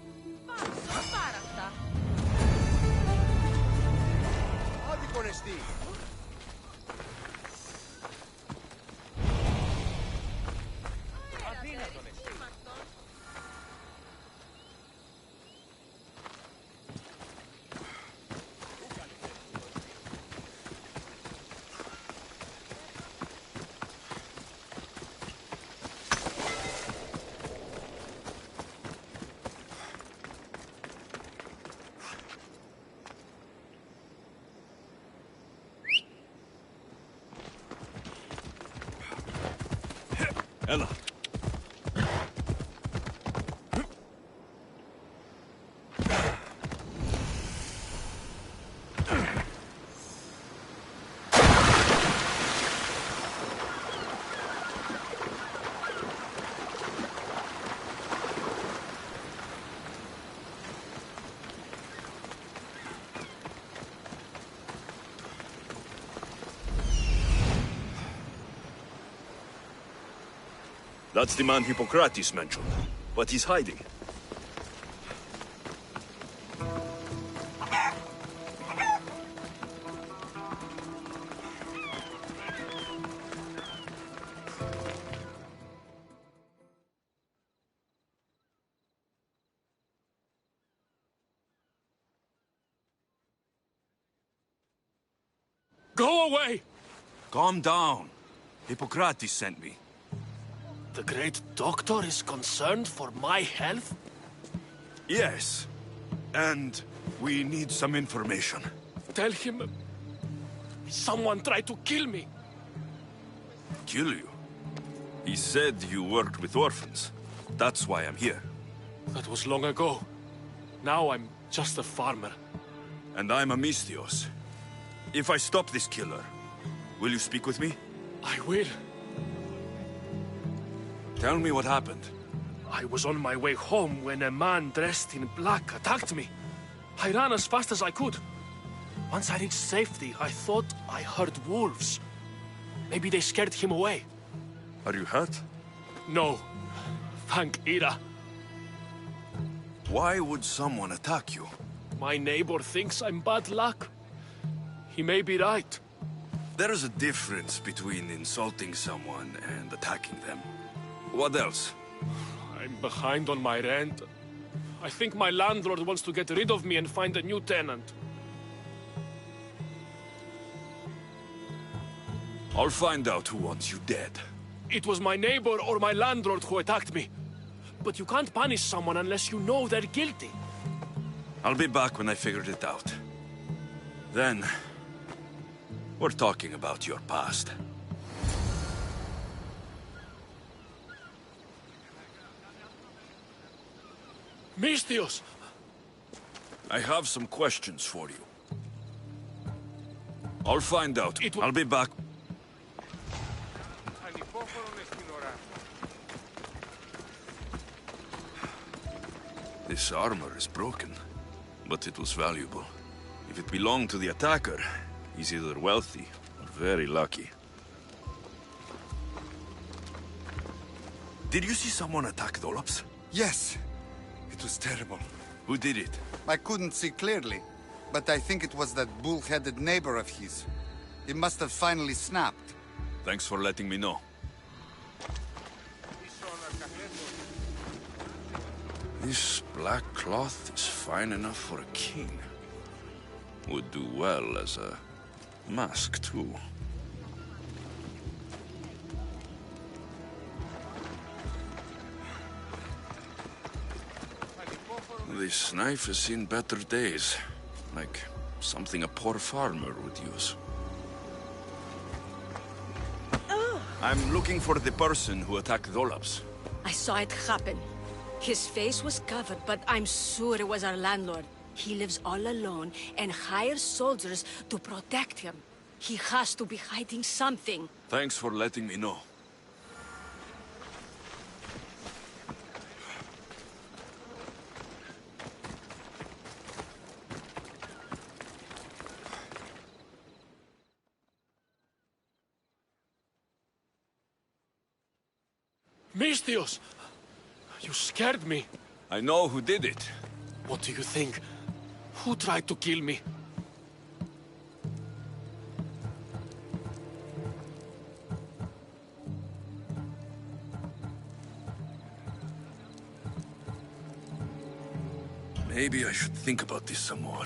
Ella. That's the man Hippocrates mentioned. But he's hiding. Go away! Calm down. Hippocrates sent me. The great doctor is concerned for my health? Yes. And we need some information. Tell him... someone tried to kill me. Kill you? He said you worked with orphans. That's why I'm here. That was long ago. Now I'm just a farmer. And I'm Amistios. If I stop this killer, will you speak with me? I will. Tell me what happened. I was on my way home when a man dressed in black attacked me. I ran as fast as I could. Once I reached safety, I thought I heard wolves. Maybe they scared him away. Are you hurt? No. Thank Ira. Why would someone attack you? My neighbor thinks I'm bad luck. He may be right. There is a difference between insulting someone and attacking them. What else? I'm behind on my rent. I think my landlord wants to get rid of me and find a new tenant. I'll find out who wants you dead. It was my neighbor or my landlord who attacked me. But you can't punish someone unless you know they're guilty. I'll be back when I figured it out. Then, we're talking about your past. Mistios! I have some questions for you. I'll find out. I'll be back. This armor is broken, but it was valuable. If it belonged to the attacker, he's either wealthy or very lucky. Did you see someone attack Dolops? Yes. It was terrible. Who did it? I couldn't see clearly, but I think it was that bull-headed neighbor of his. He must have finally snapped. Thanks for letting me know. This black cloth is fine enough for a king. Would do well as a mask, too. This knife has seen better days. Like something a poor farmer would use. I'm looking for the person who attacked Dolops. I saw it happen. His face was covered, but I'm sure it was our landlord. He lives all alone and hires soldiers to protect him. He has to be hiding something. Thanks for letting me know. Mistios! You scared me. I know who did it. What do you think? Who tried to kill me? Maybe I should think about this some more.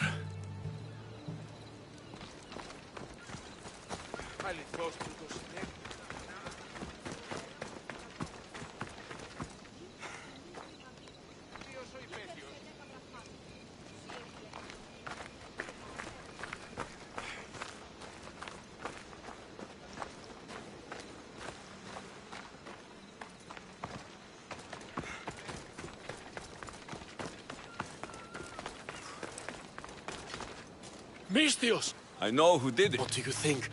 Mistios! I know who did it. What do you think?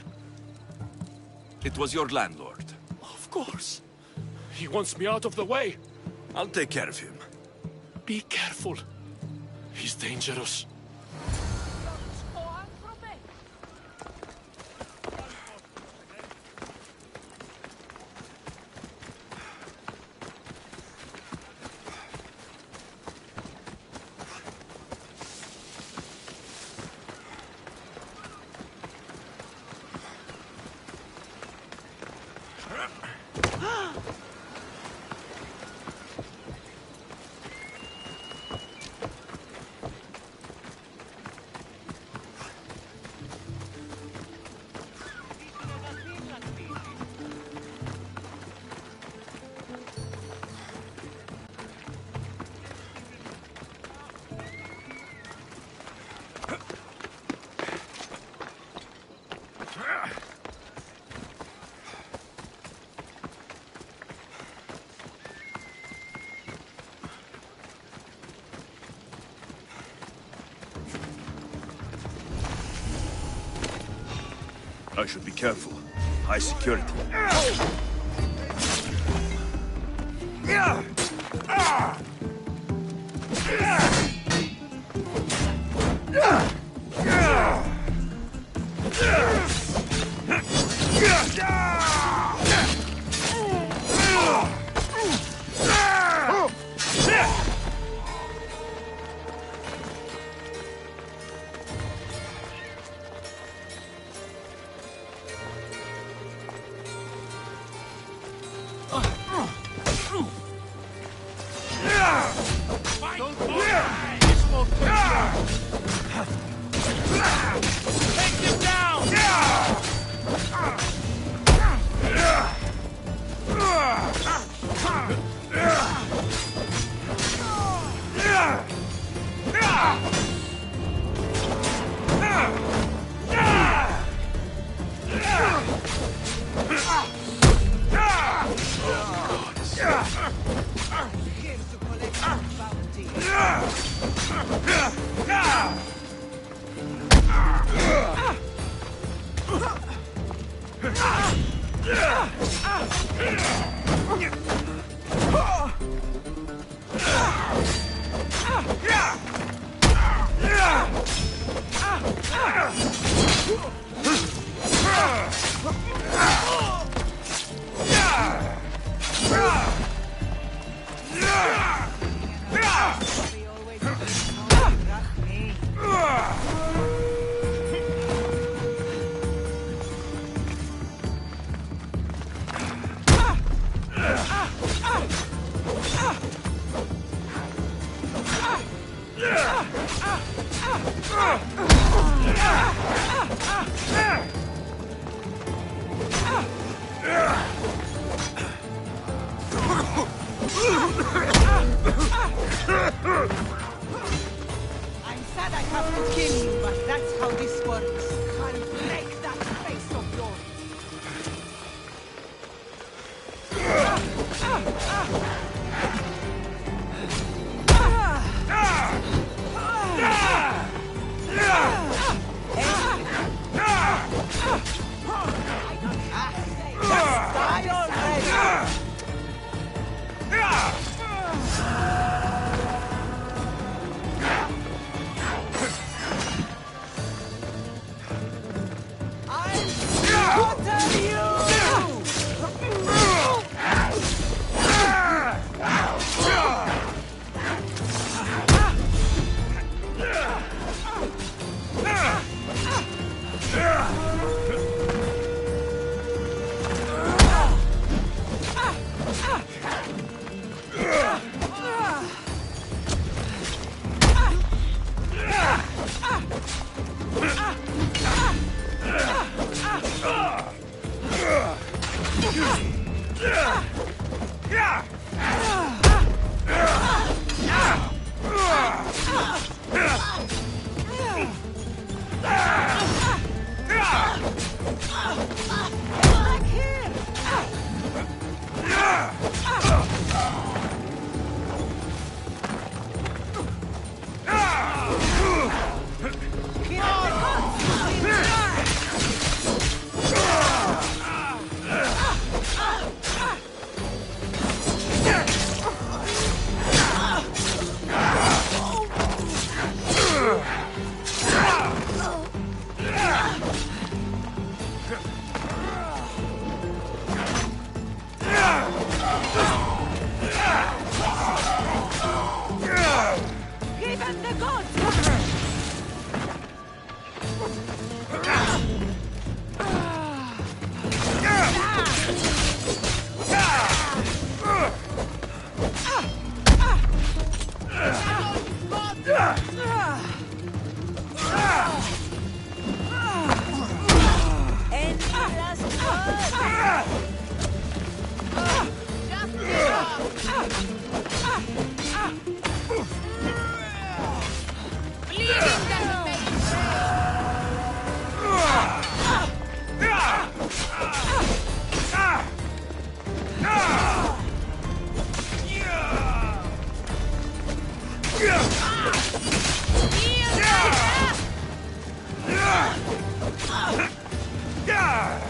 It was your landlord. Of course. He wants me out of the way. I'll take care of him. Be careful. He's dangerous. I should be careful. High security. I'm sad I have to kill you, but that's how this works. I'll break that face of yours. Just die already! Just die!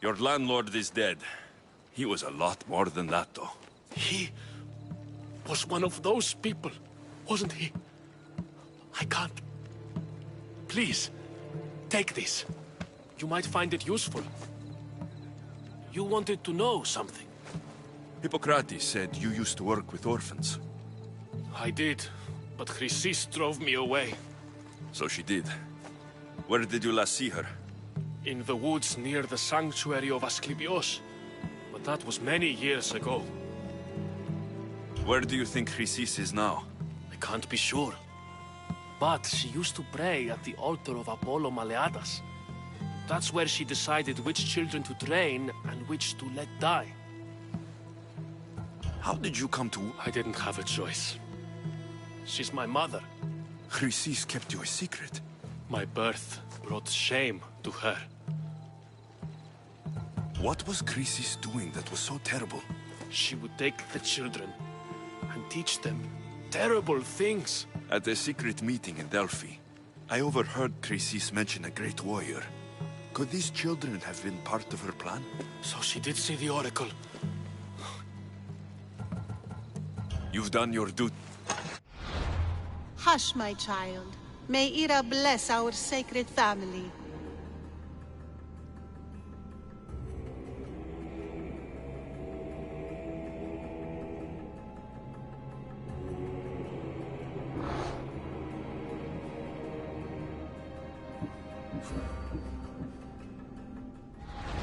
Your landlord is dead. He was a lot more than that, though. He was one of those people, wasn't he? I can't. Please, take this. You might find it useful. You wanted to know something. Hippocrates said you used to work with orphans. I did, but Chrysis drove me away. So she did. Where did you last see her? In the woods near the sanctuary of Asklepios. But that was many years ago. Where do you think Chrysis is now? I can't be sure. But she used to pray at the altar of Apollo Maleatas. That's where she decided which children to train and which to let die. How did you come to... I didn't have a choice. She's my mother. Chrysis kept you a secret. My birth brought shame to her. What was Chrysis doing that was so terrible? She would take the children and teach them terrible things. At a secret meeting in Delphi, I overheard Chrysis mention a great warrior. Could these children have been part of her plan? So she did see the oracle. You've done your duty. Hush, my child. May Ira bless our sacred family.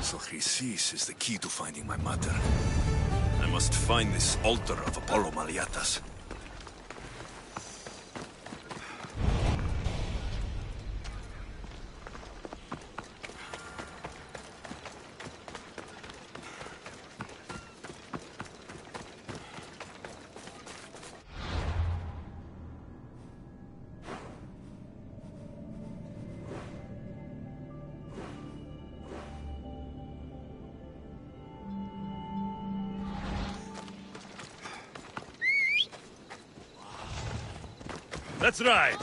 So Chrysis is the key to finding my mother. I must find this altar of Apollo Maleatas. Let's ride!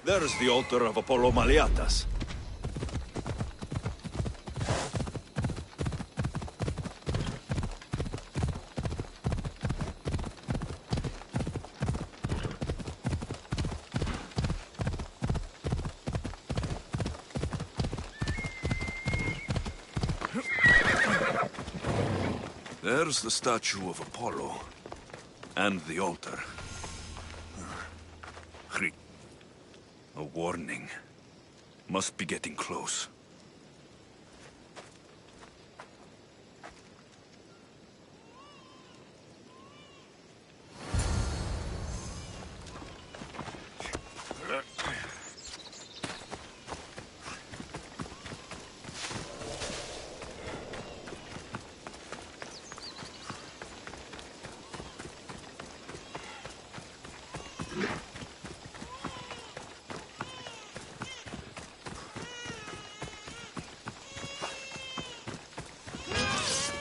There's the altar of Apollo Maliatas. There's the statue of Apollo. And the altar. A warning. Must be getting close.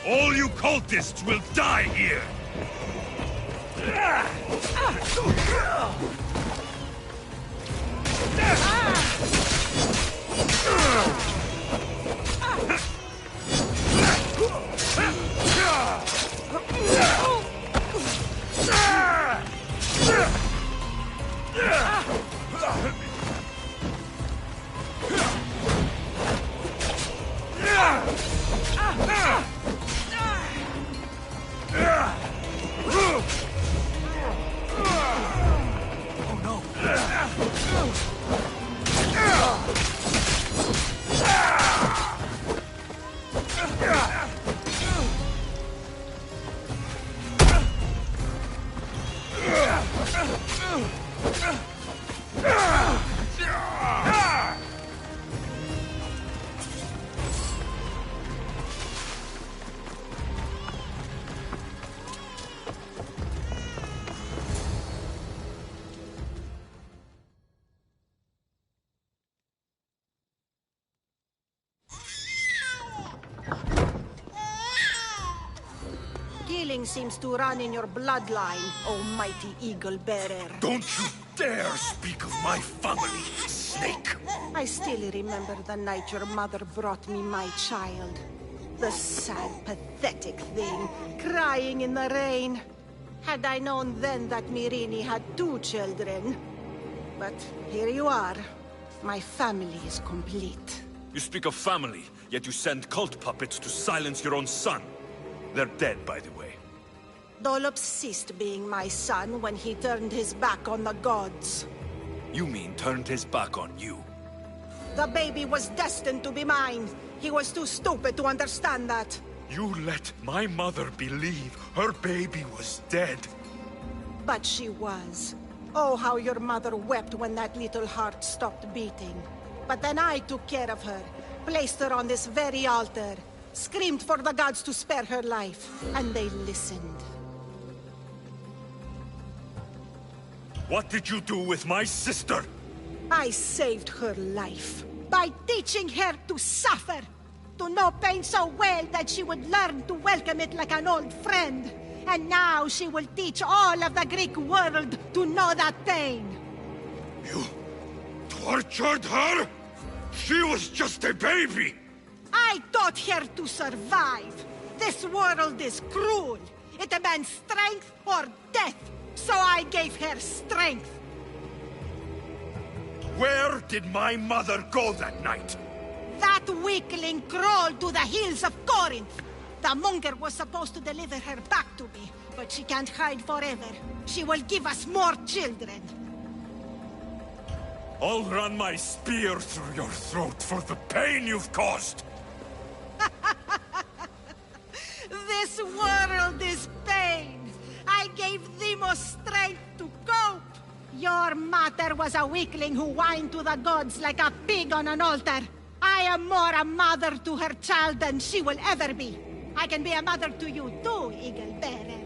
All you cultists will die here! Killing seems to run in your bloodline, oh mighty eagle bearer. Don't you dare speak of my family, snake! I still remember the night your mother brought me my child. The sad, pathetic thing, crying in the rain. Had I known then that Myrini had 2 children. But here you are. My family is complete. You speak of family, yet you send cult puppets to silence your own son. They're dead, by the way. Dolops ceased being my son when he turned his back on the gods. You mean turned his back on you? The baby was destined to be mine. He was too stupid to understand that. You let my mother believe her baby was dead. But she was. Oh, how your mother wept when that little heart stopped beating. But then I took care of her, placed her on this very altar. screamed for the gods to spare her life, and they listened. What did you do with my sister? I saved her life by teaching her to suffer, to know pain so well that she would learn to welcome it like an old friend. And now she will teach all of the Greek world to know that pain. You tortured her? She was just a baby! I taught her to survive. This world is cruel. It demands strength or death. So I gave her strength. Where did my mother go that night? That weakling crawled to the hills of Corinth. The monger was supposed to deliver her back to me, but she can't hide forever. She will give us more children. I'll run my spear through your throat for the pain you've caused! This world is pain. I gave Demos strength to cope. Your mother was a weakling who whined to the gods like a pig on an altar. I am more a mother to her child than she will ever be. I can be a mother to you too, Eagle Bearer.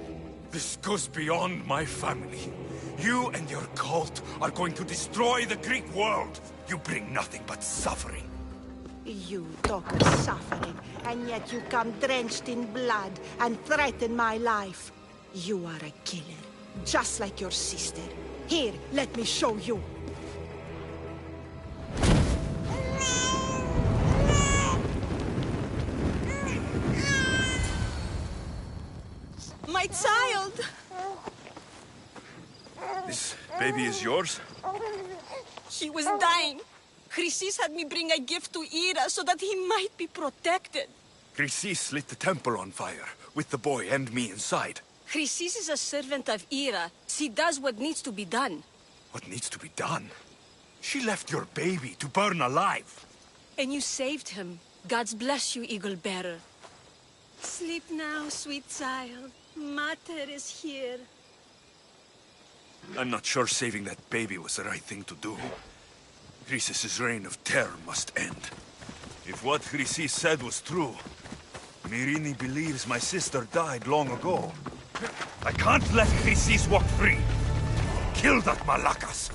This goes beyond my family. You and your cult are going to destroy the Greek world. You bring nothing but suffering. You talk of suffering, and yet you come drenched in blood and threaten my life. You are a killer, just like your sister. Here, let me show you. My child! This baby is yours? He was dying. Chrysis had me bring a gift to Ira so that he might be protected. Chrysis lit the temple on fire, with the boy and me inside. Chrysis is a servant of Ira. She does what needs to be done. What needs to be done? She left your baby to burn alive. And you saved him. Gods bless you, Eagle Bearer. Sleep now, sweet child. Mater is here. I'm not sure saving that baby was the right thing to do. Chrysis' reign of terror must end. If what Chrysis said was true, Myrine believes my sister died long ago. I can't let Chrysis walk free. Kill that Malakas!